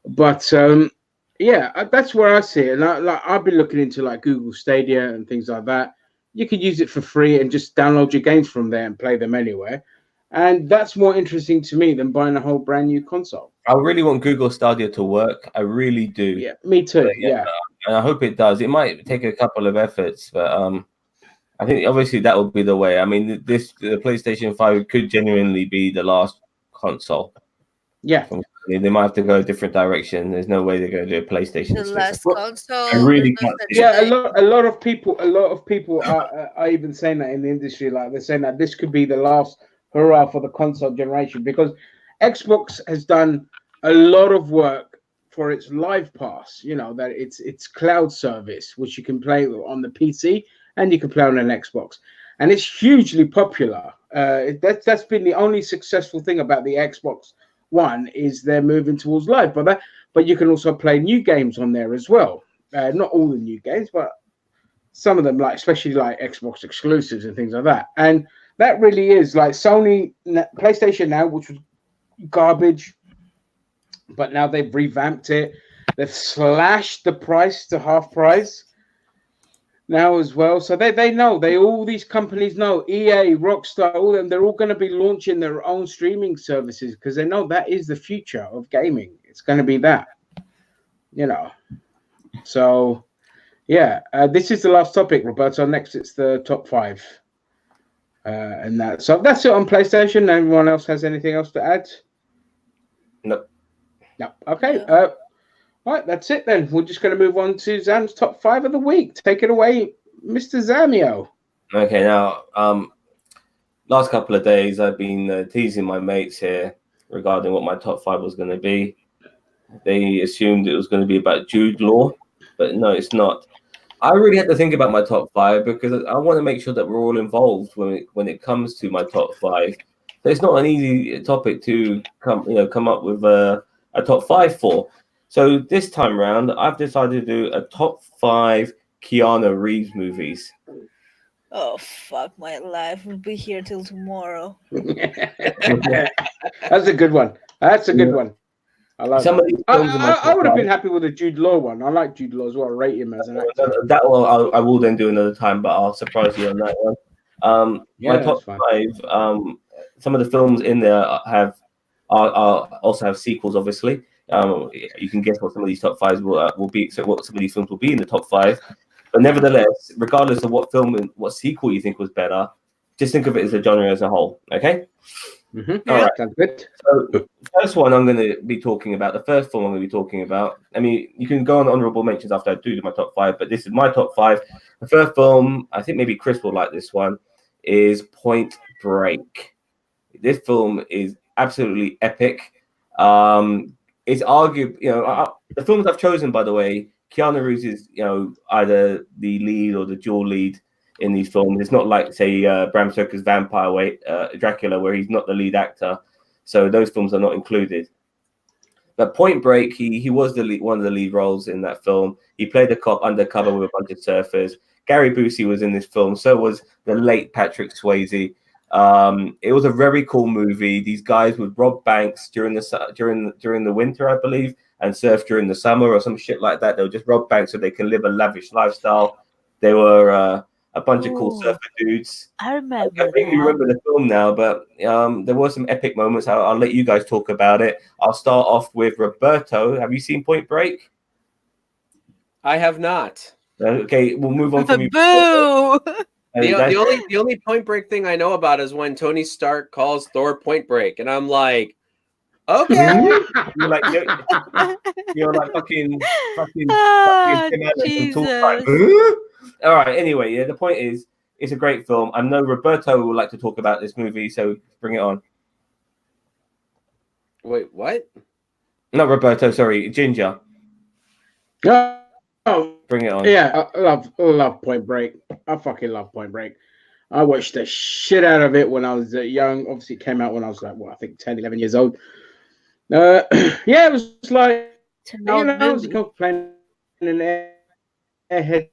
But that's where I see it. And I've been looking into like Google Stadia and things like that. You could use it for free and just download your games from there and play them anywhere. And that's more interesting to me than buying a whole brand new console. I really want Google Stadia to work. I really do. Yeah, me too. Yeah. And I hope it does. It might take a couple of efforts, but I think obviously that will be the way. I mean, the PlayStation 5 could genuinely be the last console. Yeah. They might have to go a different direction. There's no way they're going to do a PlayStation. The last console. I really can't. Yeah, a lot of people are even saying that in the industry. Like they're saying that this could be the last hurrah for the console generation because Xbox has done a lot of work for its Live Pass. You know that it's cloud service which you can play on the PC and you can play on an Xbox, and it's hugely popular. That's been the only successful thing about the Xbox One is they're moving towards Live, but you can also play new games on there as well. Not all the new games, but some of them, like especially like Xbox exclusives and things like that. And that really is like Sony PlayStation Now, which was garbage, but now they've revamped it. They've slashed the price to half price now as well. So they know, all these companies know, EA, Rockstar, all of them, they're all going to be launching their own streaming services because they know that is the future of gaming. It's going to be that, you know. So, yeah, this is the last topic, Roberto. Next, it's the top 5. And that. So that's it on PlayStation. Everyone else has anything else to add? No. Okay. All right, that's it then. We're just going to move on to Zam's top 5 of the week. Take it away, Mr. Zamio. Okay, now, last couple of days I've been teasing my mates here regarding what my top 5 was going to be. They assumed it was going to be about Jude Law, but no, it's not. I really had to think about my top 5 because I want to make sure that we're all involved when it comes to my top 5. So it's not an easy topic to come up with a top 5 for. So this time round, I've decided to do a top 5 Keanu Reeves movies. Oh fuck my life! We'll be here till tomorrow. That's a good one. That's a good one. I like Some of these films in my I would have top been happy with a Jude Law one. I like Jude Law as well. I rate him as an actor. That one I will then do another time, but I'll surprise you on that one. Yeah, My top 5. Some of the films in there are also have sequels. Obviously, you can guess what some of these top 5s will be. So what some of these films will be in the top 5. But nevertheless, regardless of what film and what sequel you think was better, just think of it as a genre as a whole. Okay. Mm-hmm. All right. Sounds good. So the first one I'm going to be talking about, the first film I'm going to be talking about, I mean, you can go on honorable mentions after I do my top 5, but this is my top 5. The first film, I think maybe Chris will like this one, is Point Break. This film is absolutely epic. It's arguably, the films I've chosen, by the way, Keanu Reeves is, either the lead or the dual lead in these films. It's not like, say, Bram Stoker's Dracula, where he's not the lead actor. So those films are not included. But Point Break, he was one of the lead roles in that film. He played a cop undercover with a bunch of surfers. Gary Busey was in this film. So was the late Patrick Swayze. It was a very cool movie. These guys would rob banks during the winter, I believe, and surf during the summer or some shit like that. They would just rob banks so they can live a lavish lifestyle. They were a bunch of cool surfer dudes. I remember. I can't really remember the film now, but there were some epic moments. I'll let you guys talk about it. I'll start off with Roberto. Have you seen Point Break? I have not. Okay, we'll move on from you. Boo! The only Point Break thing I know about is when Tony Stark calls Thor Point Break, and I'm like, okay. You're like fucking Tim Allen from Talk. All right. Anyway, yeah. The point is, it's a great film. I know Roberto would like to talk about this movie, so bring it on. Wait, what? Not Roberto. Sorry, Ginger. Oh, bring it on. Yeah, I love Point Break. I fucking love Point Break. I watched the shit out of it when I was young. Obviously, it came out when I was like, I think 10, 11 years old. Yeah, it was like, I was playing an airhead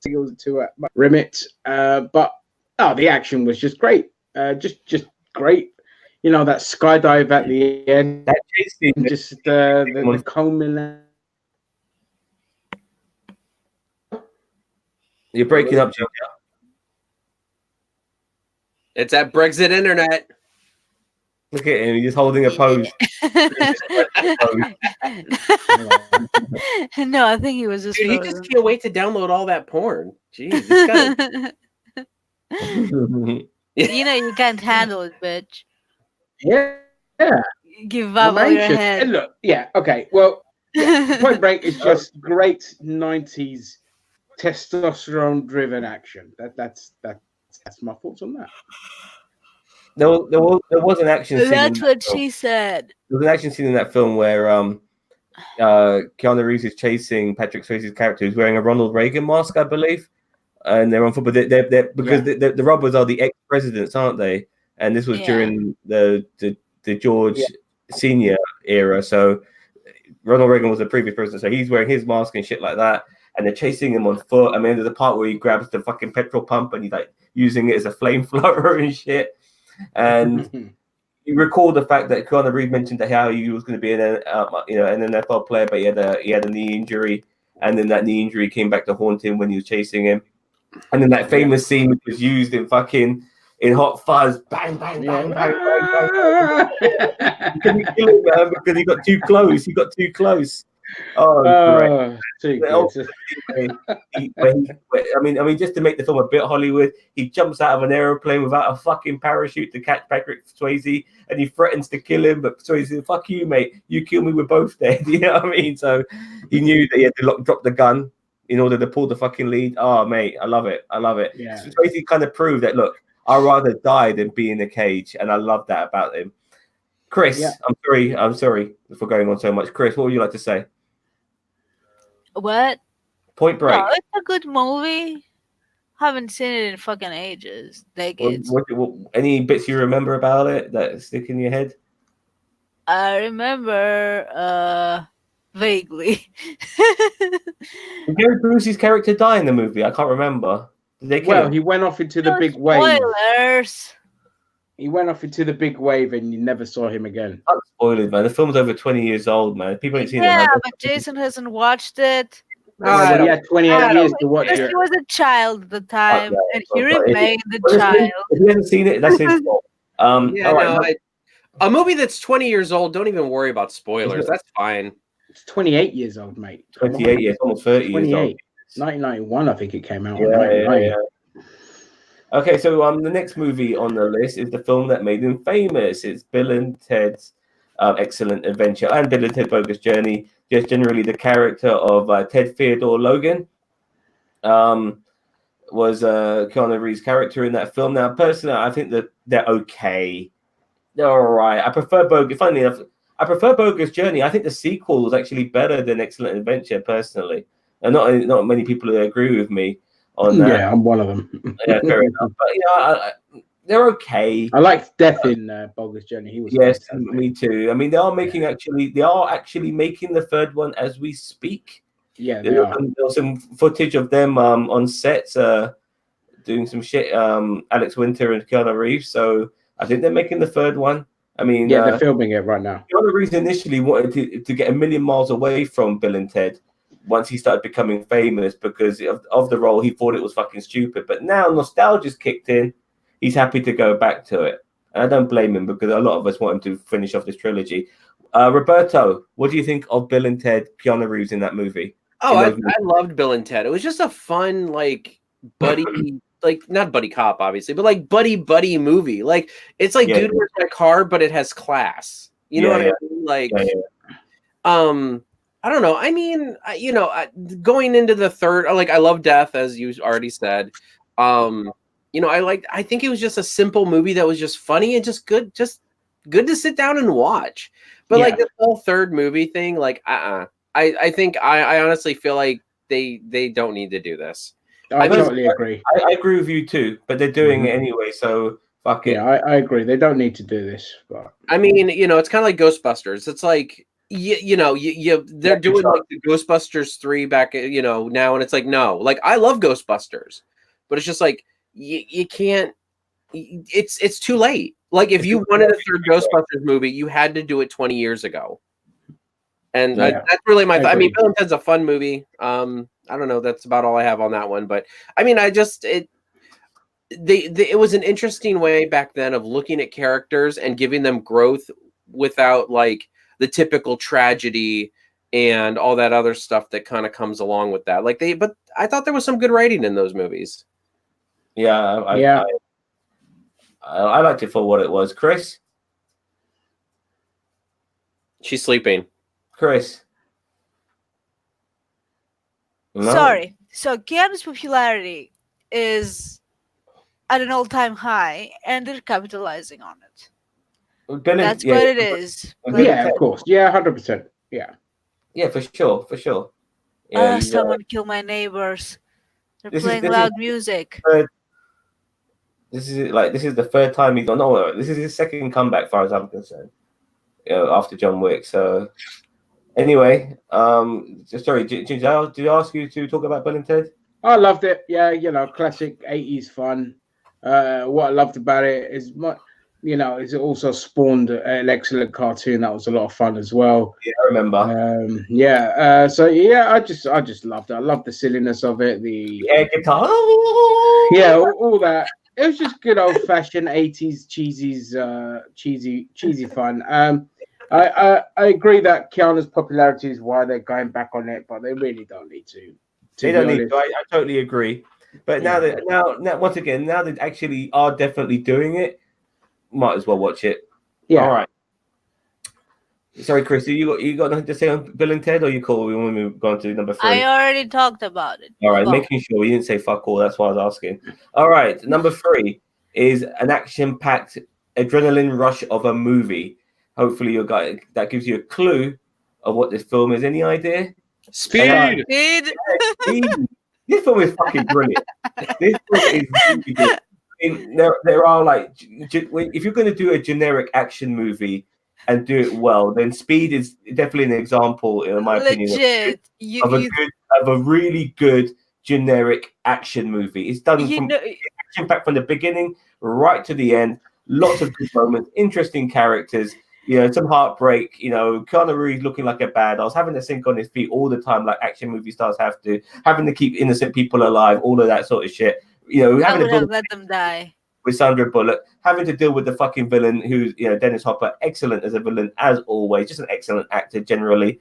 seals to Remit, but the action was just great. Just great. That skydive at the end. That chase scene, just the combing. You're breaking up, Joe. It's that Brexit internet. Look at him. He's holding a pose. No, I think he was just. Dude, he just can't wait to download all that porn. Jeez, this guy. You can't handle it, bitch. Yeah. Give up on your head. Look, yeah, okay. Well, Point Break is just great 90s testosterone-driven action. That's my thoughts on that. There was an action scene. That's what she said. There was an action scene in that film where Keanu Reeves is chasing Patrick Swayze's character, who's wearing a Ronald Reagan mask, I believe, and they're on foot. But the robbers are the ex-presidents, aren't they? And this was during the George Senior era. So Ronald Reagan was the previous president, so he's wearing his mask and shit like that. And they're chasing him on foot. I mean, there's a part where he grabs the fucking petrol pump and he's like using it as a flamethrower and shit. And you recall the fact that Keanu Reeves mentioned how he was going to be an NFL player, but he had a knee injury, and then that knee injury came back to haunt him when he was chasing him. And then that famous scene which was used in Hot Fuzz, bang, bang, bang, bang, bang, bang. You couldn't kill him, man, because he got too close. Oh, great. I mean, just to make the film a bit Hollywood, he jumps out of an aeroplane without a fucking parachute to catch Patrick Swayze, and he threatens to kill him, but Swayze says, "Fuck you, mate. You kill me, we're both dead." You know what I mean? So he knew that he had to drop the gun in order to pull the fucking lead. Oh, mate, I love it. Yeah. So Swayze kind of proved that, look, I'd rather die than be in a cage, and I love that about him. Chris, Yeah. I'm sorry for going on so much. Chris, what would you like to say? What? Point Break. No, it's a good movie. Haven't seen it in fucking ages, decades. Any bits you remember about it that stick in your head? I remember vaguely. Did Gary Busey's character die in the movie? I can't remember. Did they kill him? He went off into the No big wave. spoilers. He went off into the big wave, and you never saw him again. Not spoilers, man. The film's over 20 years old, man. People ain't seen it. Yeah, Man. but Jason hasn't watched it. Well, he had 28 years to watch Because it. he was a child at the time, and he But if- remained a Well, child. if you haven't seen it, that's his fault. Yeah, all right, a movie that's 20 years old, don't even worry about spoilers. That's fine. It's 28 years old, mate. 28 years, almost 30 years 28. old. 1991, I think it came out. Yeah, or 1990. yeah. Okay, so the next movie on the list is the film that made him famous. It's Bill and Ted's Excellent Adventure and Bill and Ted Bogus Journey. Just generally the character of Ted Theodore Logan was Keanu Reeves' character in that film. Now, personally, I think that they're okay. They're all right. I prefer Bogus. Funny enough, I prefer Bogus Journey. I think the sequel was actually better than Excellent Adventure, personally. And not many people agree with me on that. Yeah, I'm one of them. Yeah, fair enough. But they're okay. I liked Death in Bogus Journey. He was Yes, fantastic. me too. I mean, they are actually making the third one as we speak. Yeah, they There are. was some footage of them on sets doing some shit. Alex Winter and Keanu Reeves. So I think they're making the third one. I mean, Yeah, they're filming it right now. Keanu Reeves initially wanted to get a million miles away from Bill and Ted once he started becoming famous because of the role. He thought it was fucking stupid. But now nostalgia's kicked in. He's happy to go back to it. And I don't blame him because a lot of us want him to finish off this trilogy. Roberto, what do you think of Bill and Ted, Keanu Reeves in that movie? Oh, I loved Bill and Ted. It was just a fun, like, buddy, like, not buddy cop, obviously, but like buddy movie. Like, it's like, dude, where's my car, but it has class. You know what I mean? Like, I don't know. I mean, going into the third, like, I love Death, as you already said. I think it was just a simple movie that was just funny and just good to sit down and watch. But like this whole third movie thing, like, I think I honestly feel like they don't need to do this. I totally agree. I agree with you too, but they're doing it anyway, so fuck it. Yeah, I agree. They don't need to do this. But I mean, it's kind of like Ghostbusters. It's like they're doing like the Ghostbusters 3 back, now, and it's like, no, like, I love Ghostbusters, but it's just like you can't. It's too late. Like, if you wanted a third Ghostbusters movie, you had to do it 20 years ago. And that's really my. I mean, Bill and Ted's a fun movie. I don't know. That's about all I have on that one. But I mean, it was an interesting way back then of looking at characters and giving them growth without like the typical tragedy and all that other stuff that kind of comes along with that. But I thought there was some good writing in those movies. Yeah, I liked it for what it was. Chris? She's sleeping. Chris? No. Sorry. So Keanu's popularity is at an all-time high, and they're capitalizing on it. That's what it is. Yeah, of course. Yeah, 100%. Yeah. Yeah, for sure. Yeah, someone kill my neighbors. They're playing loud music. This is the third time he's no. This is his second comeback, as far as I'm concerned. After John Wick. So, anyway, sorry, did I ask you to talk about Bill and Ted? I loved it. Yeah, classic 80s fun. What I loved about it is it's also spawned an excellent cartoon that was a lot of fun as well. Yeah, I remember. I just loved it. I loved the silliness of it. The air guitar. Yeah, all that. It was just good old fashioned 80s cheesy fun. I agree that Keanu's popularity is why they're going back on it, but they really don't need to. They don't need to. I totally agree. But now once again, now they actually are definitely doing it, might as well watch it. Yeah. All right. Sorry, Chris, you got nothing to say on Bill and Ted, or you cool? We want to go on to number 3. I already talked about it. All right, making sure you didn't say fuck all. That's why I was asking. All right, number 3 is an action-packed adrenaline rush of a movie. hopefully that gives you a clue of what this film is. Any idea? Speed. Speed. This film is fucking brilliant. This film is really good. There are like, if you're going to do a generic action movie and do it well, then Speed is definitely an example, in my opinion, of a really good generic action movie. It's done from action back from the beginning right to the end. Lots of good moments, interesting characters. Some heartbreak. Keanu Reeves looking like a badass, having to sink on his feet all the time, like action movie stars have to, having to keep innocent people alive, all of that sort of shit. Having to let them die with Sandra Bullock, having to deal with the fucking villain, who's Dennis Hopper, excellent as a villain as always, just an excellent actor generally.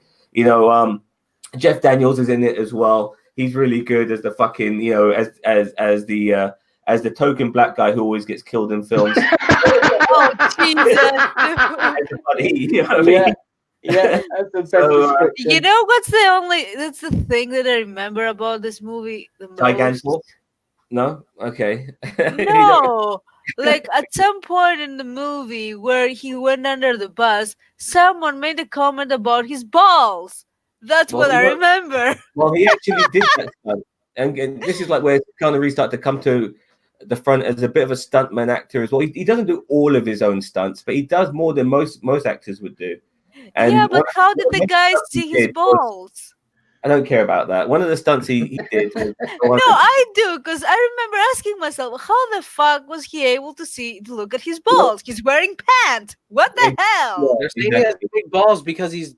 Jeff Daniels is in it as well. He's really good as the fucking as the token black guy who always gets killed in films. Oh Jesus! Yeah, that's the best description. That's the thing that I remember about this movie the most. Gigantor? No? Okay. No, like at some point in the movie where he went under the bus, someone made a comment about his balls. That's what I remember. Well, he actually did that stunt. And this is like where Keanu Reeves started to come to the front as a bit of a stuntman actor as well. He doesn't do all of his own stunts, but he does more than most actors would do. And but how did the guys see his balls? I don't care about that. One of the stunts he did. No, I do, because I remember asking myself, how the fuck was he able to look at his balls? He's wearing pants. What the hell? They're saying he has big balls because he's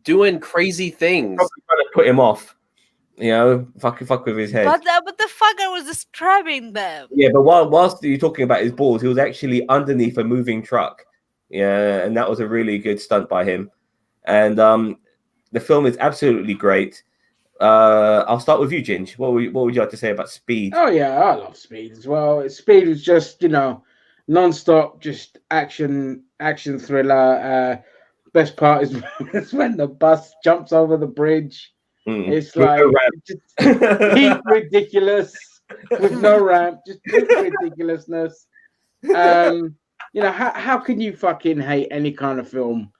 doing crazy things. Probably trying to put him off. Fuck with his head. But the fucker was describing them. Yeah, but whilst you're talking about his balls, he was actually underneath a moving truck. Yeah, and that was a really good stunt by him. And the film is absolutely great. I'll start with you, Ginge. What would you like to say about Speed? Oh yeah, I love Speed as well. Speed was just non-stop, just action thriller. Best part is when the bus jumps over the bridge. It's like peak ridiculous with no ramp, just peak ridiculousness. How can you fucking hate any kind of film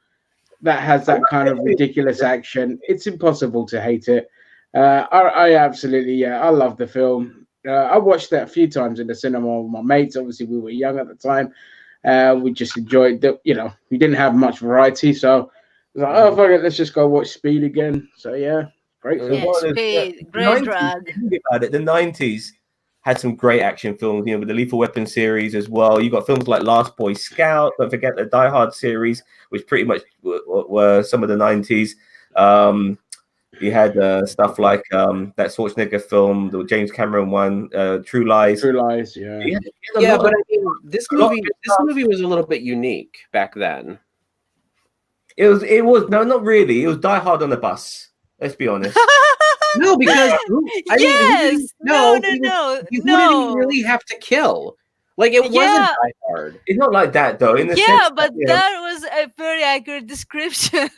that has that kind of ridiculous action? It's impossible to hate it. I absolutely, I love the film. I watched that a few times in the cinema with my mates. Obviously, we were young at the time. We just enjoyed we didn't have much variety, so I was like, oh fuck it, let's just go watch Speed again. So yeah, great film. Yeah, Speed, great drug. About it, the 90s had some great action films, with the Lethal Weapon series as well. You got films like Last Boy Scout. Don't forget the Die Hard series, which pretty much were some of the 90s. You had stuff like that Schwarzenegger film, the James Cameron one, True Lies. True Lies, yeah. Yeah, but I mean, this movie was a little bit unique back then. It was no, not really. It was Die Hard on the bus. Let's be honest. No, because who did he really have to kill? Like, it wasn't Die Hard. It's not like that though. In the sense but that was a very accurate description.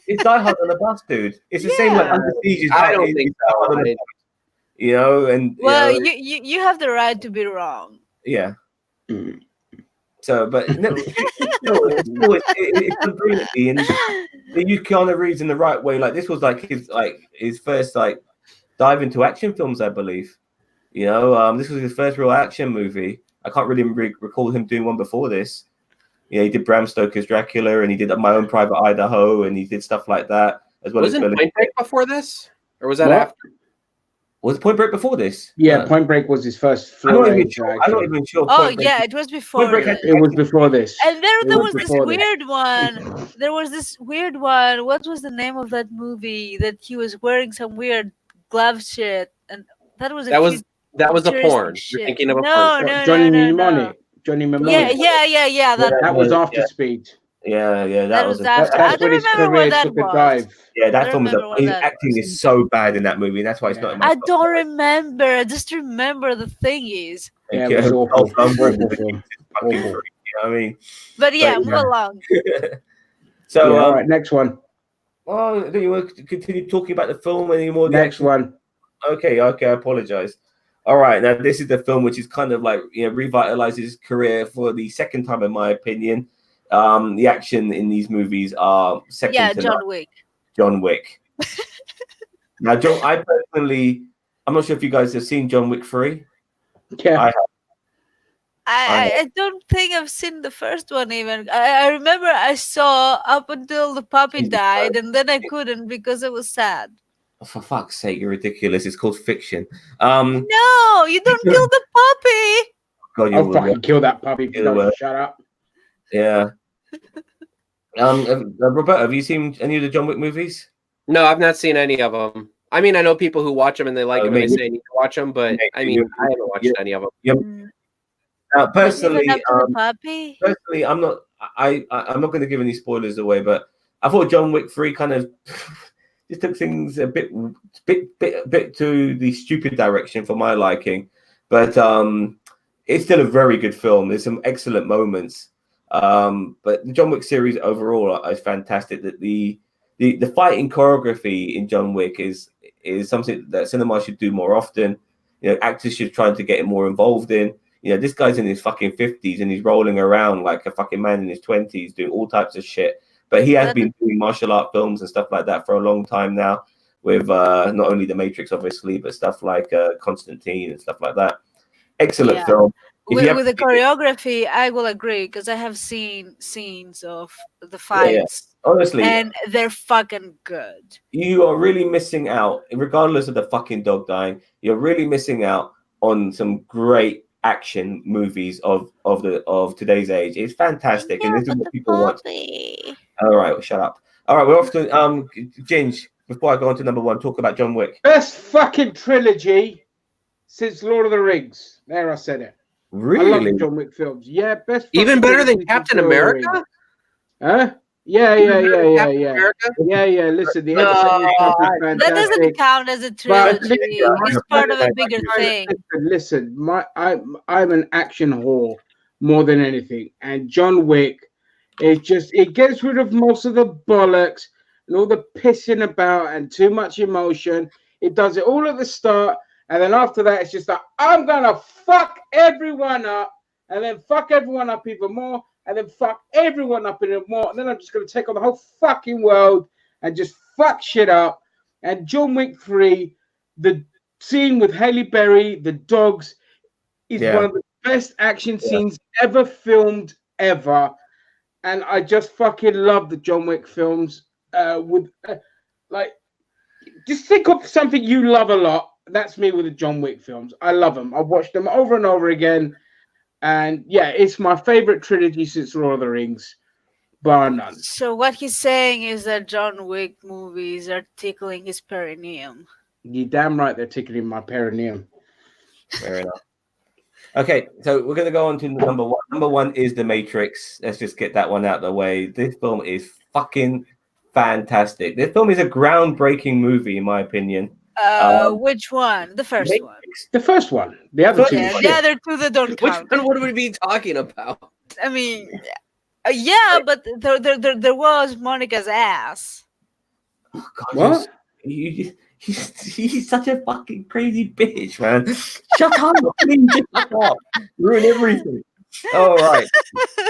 It's Die Hard on the bus, dude. It's the same like Under Siege. I don't think so. You have the right to be wrong. Yeah. So, but no, it's brilliantly, and they use Keanu Reeves in the right way. Like, this was his first dive into action films, I believe. This was his first real action movie. I can't really recall him doing one before this. He did Bram Stoker's Dracula, and he did My Own Private Idaho, and he did stuff like that as well. Wasn't Point Break before this, or was that after? Was Point Break before this? Yeah, Point Break was his first. I'm not even sure. It was before. It was before this. And there was this weird one. There was this weird one. What was the name of that movie that he was wearing some weird glove shit? And that was a porn. You're thinking of a porn. No. Johnny Mnemonic. Yeah. That was after Speed. Yeah. That was after. I don't remember what that was. Yeah, that film his acting is so bad in that movie, and that's why it's not in my I don't remember. I just remember the thing is. Yeah, it was awful. You know what I mean? But move along. So, all right, next one. Oh, do you want to continue talking about the film anymore? Next one. Okay, I apologize. All right, now this is the film which is kind of like revitalizes his career for the second time, in my opinion. the action in these movies are second Yeah, to John none. Wick. John Wick. Now, I personally, I'm not sure if you guys have seen John Wick 3. Yeah. I have. I don't think I've seen the first one even. I remember I saw up until the puppy died, and then I couldn't because it was sad. Oh, for fuck's sake, you're ridiculous. It's called fiction. No, you don't kill the puppy. God, I'll fucking kill that puppy if you don't shut up. Yeah. Roberto, have you seen any of the John Wick movies? No, I've not seen any of them. I mean, I know people who watch them and they like them and they say I need to watch them, but I mean, I haven't watched any of them. Personally, puppy? personally, I'm not going to give any spoilers away, but I thought John Wick 3 kind of just took things a bit to the stupid direction for my liking, but it's still a very good film. There's some excellent moments, but the John Wick series overall is fantastic. That the fighting choreography in John Wick is something that cinema should do more often. You know, actors should try to get more involved in. You know, this guy's in his fucking 50s and he's rolling around like a fucking man in his 20s doing all types of shit. But he has been doing martial art films and stuff like that for a long time now, with not only The Matrix, obviously, but stuff like Constantine and stuff like that. Excellent film. With the choreography, I will agree, because I have seen scenes of the fights. Honestly, and they're fucking good. You are really missing out, regardless of the fucking dog dying. You're really missing out on some great action movies of today's age. It's fantastic, and this is what people want. All right, well, shut up. All right, we're off to Ginge. Before I go on to number one, talk about John Wick. Best fucking trilogy since Lord of the Rings. There, I said it. Really? I love John Wick films. Yeah, best. Even better than Captain America? Huh? Yeah. Listen, the entertainment stuff is fantastic. That doesn't count as a trilogy. It's part of a bigger thing. Listen, I'm an action whore more than anything, and John Wick, it gets rid of most of the bollocks and all the pissing about and too much emotion. It does it all at the start, and then after that, it's just like, I'm gonna fuck everyone up, and then fuck everyone up even more, and then fuck everyone up even more, and then I'm just gonna take on the whole fucking world and just fuck shit up. And John Wick 3, the scene with Halle Berry, the dogs, is one of the best action scenes ever filmed ever. And I just fucking love the John Wick films. Just think of something you love a lot. That's me with the John Wick films. I love them. I've watched them over and over again. And yeah, it's my favorite trilogy since Lord of the Rings, bar none. So what he's saying is that John Wick movies are tickling his perineum. You're damn right they're tickling my perineum. Fair enough. Okay, so we're going to go on to number one. Number one is The Matrix. Let's just get that one out of the way. This film is fucking fantastic. This film is a groundbreaking movie, in my opinion. Which one? The first one. The first one. The other two. Yeah, the other two that don't count. Which one would we be talking about? I mean, yeah, but there was Monica's ass. Oh, God, what? He's such a fucking crazy bitch, man. Shut up, please. Shut up. Ruin everything. All right.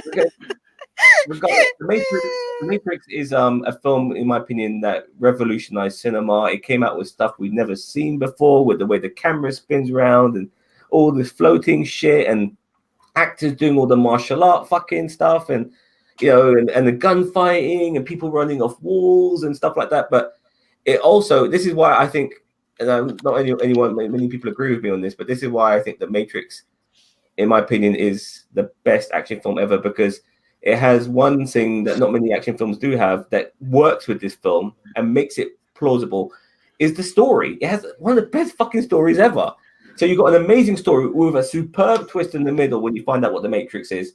Okay. The Matrix is a film, in my opinion, that revolutionized cinema. It came out with stuff we'd never seen before, with the way the camera spins around and all this floating shit, and actors doing all the martial art fucking stuff, and and the gunfighting and people running off walls and stuff like that. But it also, this is why I think, and many people agree with me on this, but this is why I think The Matrix, in my opinion, is the best action film ever, because it has one thing that not many action films do have that works with this film and makes it plausible, is the story. It has one of the best fucking stories ever. So you've got an amazing story with a superb twist in the middle when you find out what the Matrix is,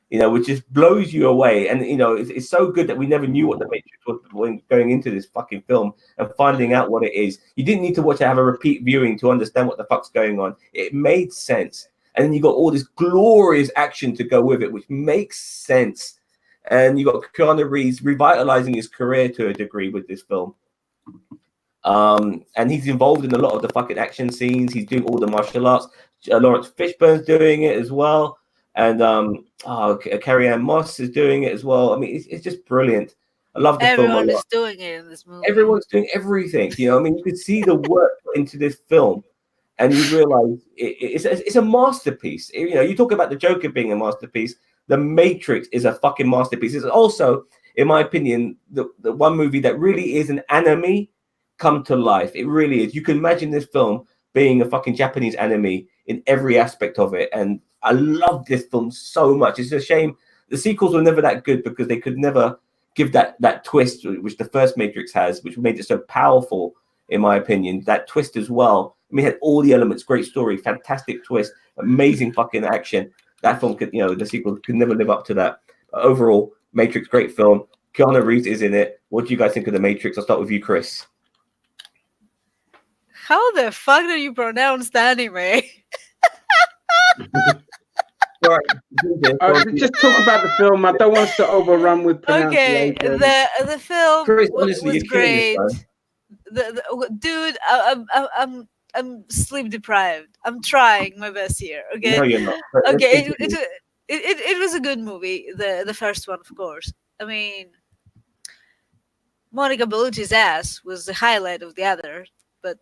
which just blows you away. And, it's so good that we never knew what the Matrix was when going into this fucking film and finding out what it is. You didn't need to watch it, have a repeat viewing to understand what the fuck's going on. It made sense. And then you got all this glorious action to go with it, which makes sense. And you got Keanu Reeves revitalizing his career to a degree with this film. And he's involved in a lot of the fucking action scenes. He's doing all the martial arts. Lawrence Fishburne's doing it as well. and Carrie Ann Moss is doing it as well. I mean, it's just brilliant. I love the film a Everyone lot. is doing it in this movie. Everyone's doing everything. You know, I mean, you could see the work put into this film, and you realize it's a masterpiece. You know, you talk about the Joker being a masterpiece. The Matrix is a fucking masterpiece. It's also, in my opinion, the one movie that really is an anime come to life. It really is. You can imagine this film being a fucking Japanese anime in every aspect of it, and I love this film so much. It's a shame the sequels were never that good because they could never give that twist which the first Matrix has, which made it so powerful, in my opinion. That twist as well. I mean, it had all the elements, great story, fantastic twist, amazing fucking action. That film could, you know, the sequel could never live up to that. But overall, Matrix, great film. Keanu Reeves is in it. What do you guys think of The Matrix? I'll start with you, Chris. How the fuck do you pronounce the anime? All right. Just talk about the film. I don't want us to overrun with Okay, pronunciation. the film Chris, honestly, was you're killing great. this, Dude, I'm sleep deprived. I'm trying my best here. Okay. No, you're not. But Okay, let's it was a good movie. The first one, of course. I mean, Monica Bellucci's ass was the highlight of the other. But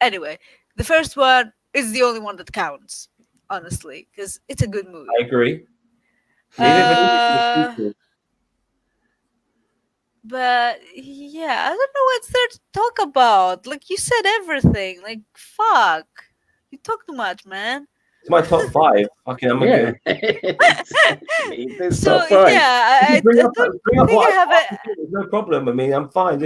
anyway, the first one is the only one that counts, honestly, because it's a good movie. I agree. But yeah, I don't know what's there to talk about. Like, you said everything. Like, fuck, you talk too much, man. It's my top 5. Fucking, I'm Yeah. So yeah, I bring don't up think what I have a. There's no problem. I mean, I'm fine.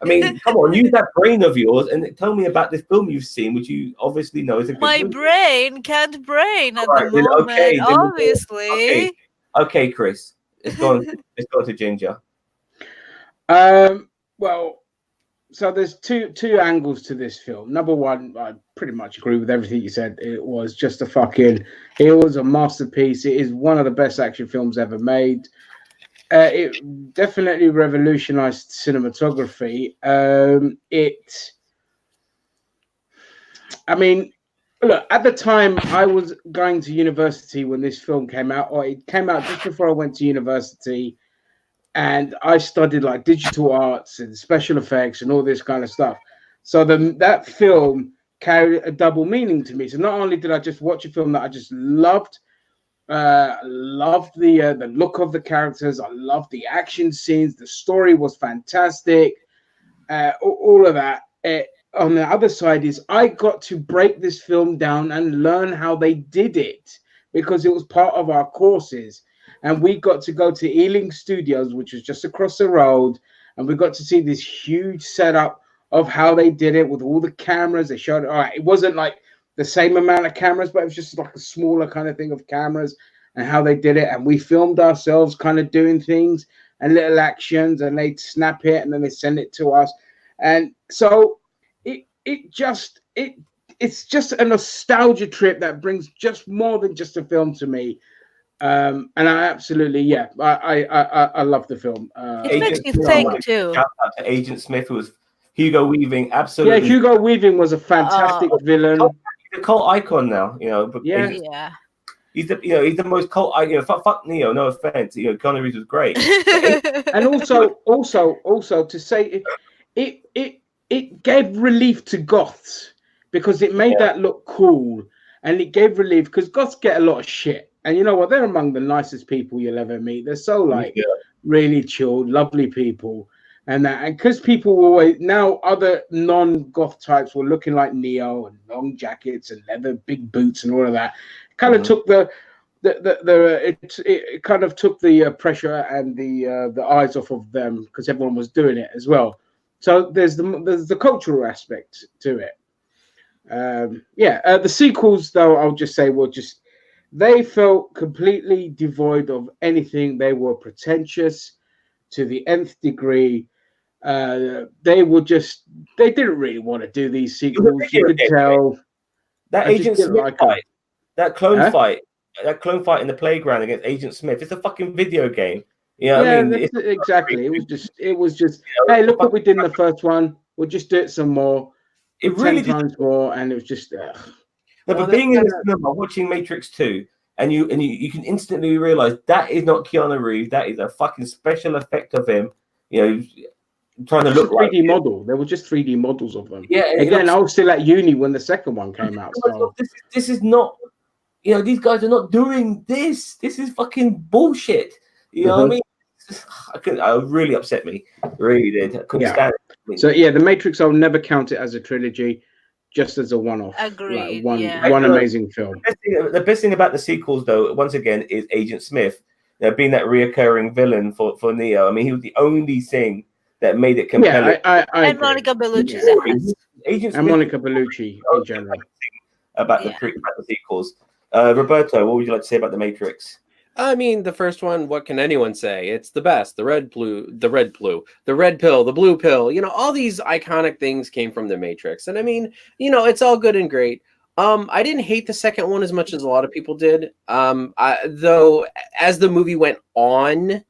I mean, come on, use that brain of yours and tell me about this film you've seen, which you obviously know is a good My movie. brain can't brain at Alright, the then, moment, okay, then we'll go. obviously. Okay, Chris. Let's go on. Let's go to Ginger. Well, so there's two angles to this film. Number one, I pretty much agree with everything you said. It was just it was a masterpiece. It is one of the best action films ever made. It definitely revolutionized cinematography. I mean, look, at the time I was going to university when this film came out, or it came out just before I went to university. And I studied like digital arts and special effects and all this kind of stuff. So that film carried a double meaning to me. So not only did I just watch a film that I just loved the look of the characters, I loved the action scenes, the story was fantastic, all of that. On the other side is I got to break this film down and learn how they did it because it was part of our courses. And we got to go to Ealing Studios, which was just across the road. And we got to see this huge setup of how they did it with all the cameras. They showed, all right, it wasn't like the same amount of cameras, but it was just like a smaller kind of thing of cameras and how they did it. And we filmed ourselves kind of doing things and little actions, and they'd snap it and then they send it to us. And so it's just a nostalgia trip that brings just more than just a film to me. And I absolutely, I love the film. It makes you think too. Shout out to Agent Smith, who was Hugo Weaving. Absolutely, yeah. Hugo Weaving was a fantastic villain. He's a cult icon now, you know. But Yeah. He's the most cult icon. You know, fuck Neo. No offense, you know, Keanu Reeves was great. And also to say it gave relief to goths because it made that look cool, and it gave relief because goths get a lot of shit. And you know what? They're among the nicest people you'll ever meet. They're so really chilled, lovely people. And because people were always, now other non-goth types were looking like Neo and long jackets and leather, big boots and all of that. Kind of took it kind of took the pressure and the eyes off of them because everyone was doing it as well. So there's the cultural aspect to it. The sequels, though, I'll just say they felt completely devoid of anything. They were pretentious to the nth degree. They didn't really want to do these sequels. You could tell. That Agent Smith fight, that clone fight in the playground against Agent Smith. It's a fucking video game. You know what I mean? Exactly. It was just hey, look what we did in the first one. We'll just do it some more. It really 10 times more, and it was just. No, but being in the cinema, watching Matrix 2, and you can instantly realize that is not Keanu Reeves. That is a fucking special effect of him. You know, trying to Just a look like 3D model. There were just 3D models of them. Yeah, and Again, I was still at uni when the second one came out. So this is not. You know, these guys are not doing this. This is fucking bullshit. You know what I mean? It really upset me. It really did. I couldn't stand it. So yeah, The Matrix, I'll never count it as a trilogy, just as a one-off. Agreed. Like one amazing film. The best thing about the sequels, though, once again, is Agent Smith, being that reoccurring villain for Neo. I mean, he was the only thing that made it compelling. I and agree. Monica Bellucci. Agent Smith And Monica Bellucci in general. About the sequels. Roberto, what would you like to say about The Matrix? I mean, the first one, what can anyone say? It's the best. The red pill, the blue pill, you know, all these iconic things came from The Matrix. And I mean, you know, it's all good and great. I didn't hate the second one as much as a lot of people did. Though, as the movie went on,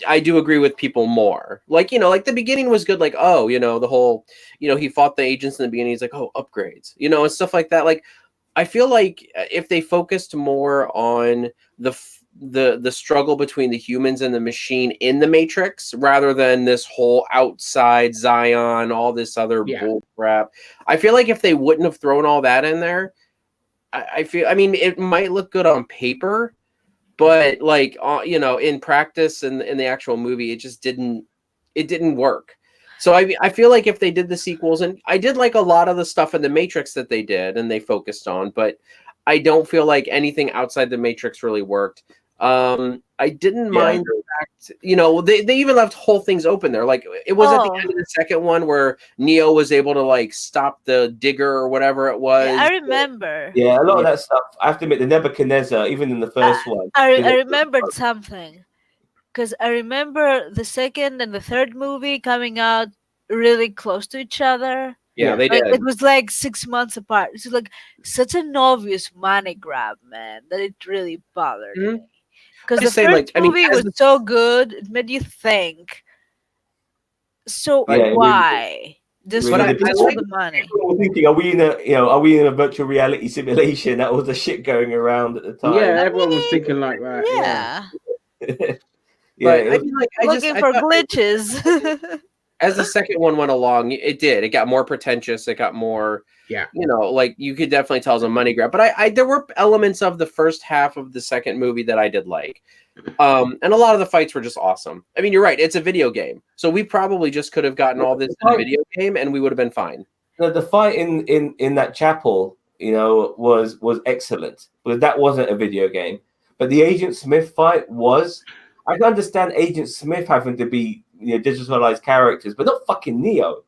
I do agree with people more. Like, you know, like the beginning was good. Like, oh, you know, the whole, you know, he fought the agents in the beginning. He's like, oh, upgrades, you know, and stuff like that. Like, I feel like if they focused more on the struggle between the humans and the machine in the Matrix, rather than this whole outside Zion, all this other bull crap, I feel like if they wouldn't have thrown all that in there, I mean, it might look good on paper, but like, you know, in practice and in the actual movie, it just didn't work. So I feel like if they did the sequels, and I did like a lot of the stuff in the Matrix that they did and they focused on, but I don't feel like anything outside the Matrix really worked. I didn't mind the fact, you know, they even left whole things open there. Like it was at the end of the second one where Neo was able to like stop the digger or whatever it was. Yeah, I remember. Yeah, a lot of that stuff. I have to admit, the Nebuchadnezzar, even in the first one. I remembered something. Because I remember the second and the third movie coming out really close to each other. Yeah, they did. It was like 6 months apart. It's like such an obvious money grab, man, that it really bothered me. Because the first movie was so good, it made you think. So why? Just for all the money. People were thinking, are we in a virtual reality simulation? That was the shit going around at the time. Yeah, everyone was thinking like that. Yeah. But I mean, like, looking for glitches. As the second one went along, it did. It got more pretentious. It got more, you know, like you could definitely tell it was a money grab. But I there were elements of the first half of the second movie that I did like. And a lot of the fights were just awesome. I mean, you're right. It's a video game. So we probably just could have gotten all this in a video game and we would have been fine. The fight in that chapel, you know, was excellent. But that wasn't a video game. But the Agent Smith fight was. I can understand Agent Smith having to be, you know, digitalized characters, but not fucking Neo.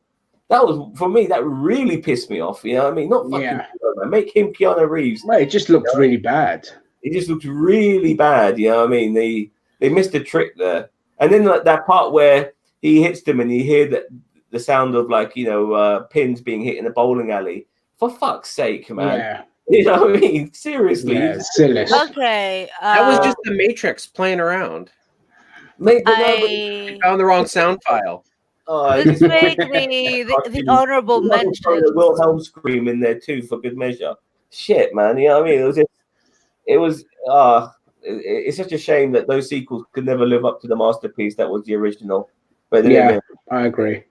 That was, for me, that really pissed me off. You know what I mean? Not fucking Neo, man. Make him Keanu Reeves. Well, it just looked really bad. It just looked really bad. You know what I mean? They missed a trick there. And then like, that part where he hits them and you hear the sound of like, you know, pins being hit in a bowling alley. For fuck's sake, man. Yeah. You know what I mean? Seriously. Yeah, silly. Okay. That was just the Matrix playing around. I found the wrong sound file. Let's make the honorable mention. Wilhelm scream in there too for good measure. Shit, man. You know what I mean? It's such a shame that those sequels could never live up to the masterpiece that was the original. But yeah, I agree.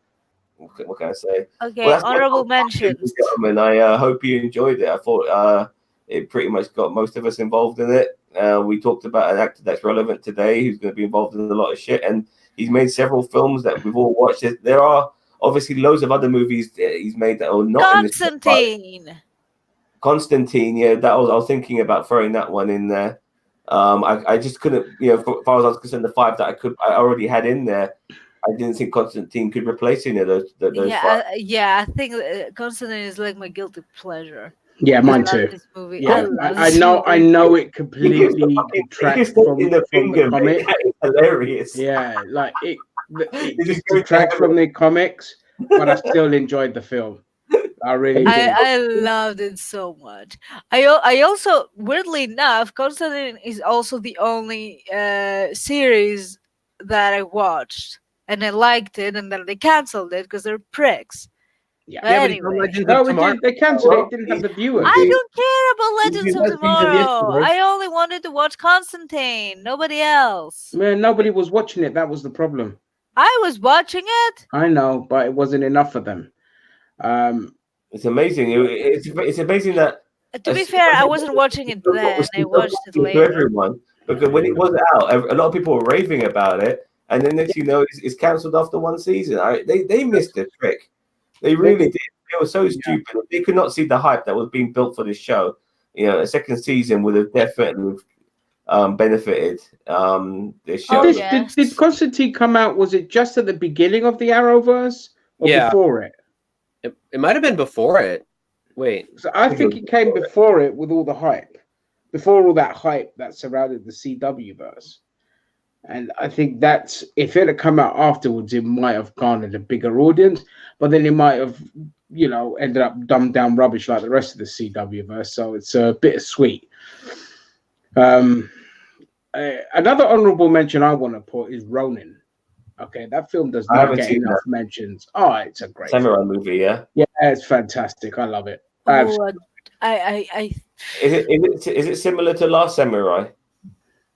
What can I say? Okay, well, honorable mentions. Gentlemen, I hope you enjoyed it. I thought it pretty much got most of us involved in it. We talked about an actor that's relevant today who's going to be involved in a lot of shit, and he's made several films that we've all watched. There are obviously loads of other movies he's made that are not Constantine. Constantine, yeah, I was thinking about throwing that one in there. I just couldn't, you know, as far as I was concerned, the 5 that I already had in there, I didn't think Constantine could replace any of those. I think Constantine is like my guilty pleasure. Yeah, mine too. Yeah, I know it completely detracts from the comic. Hilarious. Yeah, like it detracts from the comics, but I still enjoyed the film. I really did. I loved it so much. I also, weirdly enough, Constantine is also the only series that I watched, and I liked it, and then they canceled it because they're pricks. Yeah. But Yeah, but it's on anyway, Legends No, of we Tomorrow. did. They cancelled it. It didn't have the viewers. I don't care about Legends you of guys beat them Tomorrow. yesterday. I only wanted to watch Constantine. Nobody else. Man, nobody was watching it. That was the problem. I was watching it. I know, but it wasn't enough for them. It's amazing. It's amazing that. To be fair, I wasn't watching it then. I watched it to later. everyone, because when it was out, a lot of people were raving about it, and then next you know, it's cancelled after one season. They missed the trick. They really did. They were so stupid. They could not see the hype that was being built for this show. You know, a second season would have definitely benefited this show. Oh, yeah. Did Constantine come out? Was it just at the beginning of the Arrowverse or Yeah. before it? It might have been before it. Wait. So I think it came before it with all the hype, before all that hype that surrounded the CW verse. And I think that's, if it had come out afterwards, it might have garnered a bigger audience, but then it might have, you know, ended up dumbed down rubbish like the rest of the CW verse. So it's a bittersweet. Another honorable mention I want to put is Ronin. Okay, that film does I not haven't get seen enough mentions. Oh, it's a great film. Samurai movie, yeah. Yeah, it's fantastic. I love it. Oh, I Is it similar to Last Samurai?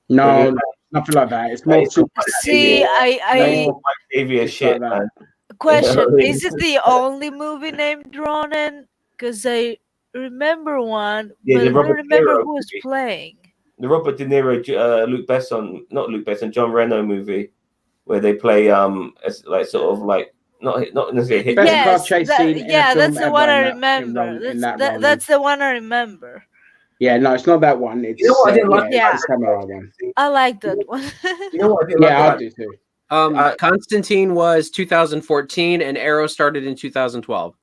No, nothing like that. It's more super. see. I Xavier shit, like that. man. question: is it the only movie named Ronin? Because I remember one, Yeah, but the I don't Robert remember De Niro who was movie. playing. The Robert De Niro, not Luke Besson, John Reno movie, where they play as like sort of like not necessarily hit. Best car Yes, chase scene in a yeah, film that's the ever one I in that- remember. in that Ronin. That's the one I remember. Yeah, no, it's not that one. It's You know what I didn't like? Yeah. it's the Samurai one. I like that one. You know what I didn't Yeah, I like? do too. Constantine was 2014 and Arrow started in 2012.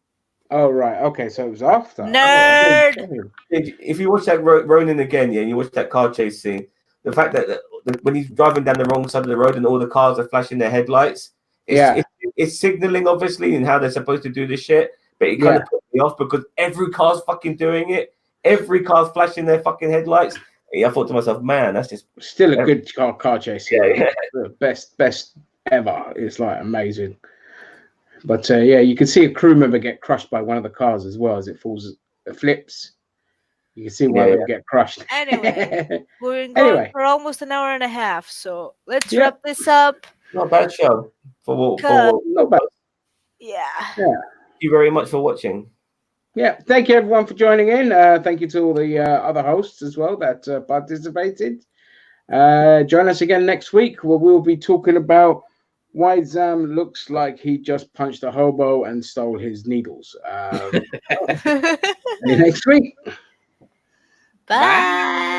Oh right, okay, so it was after. Nerd. If you watch that Ronin again, yeah, and you watch that car chase scene, the fact that when he's driving down the wrong side of the road and all the cars are flashing their headlights, it's signaling obviously in how they're supposed to do this shit, but it kind of put me off because every car's fucking doing it. Every car's flashing their fucking headlights. I thought to myself, man, that's just Still a good car chase scene. Yeah. The best ever. It's like amazing. But yeah, you can see a crew member get crushed by one of the cars as well as it flips. You can see one of them get crushed. Anyway, we're going for almost an hour and a half, so let's wrap this up. not a bad show for not bad. Yeah. Thank you very much for watching. Yeah, thank you everyone for joining in. Thank you to all the other hosts as well that participated. Join us again next week where we'll be talking about why Zam looks like he just punched a hobo and stole his needles. See you next week. Bye.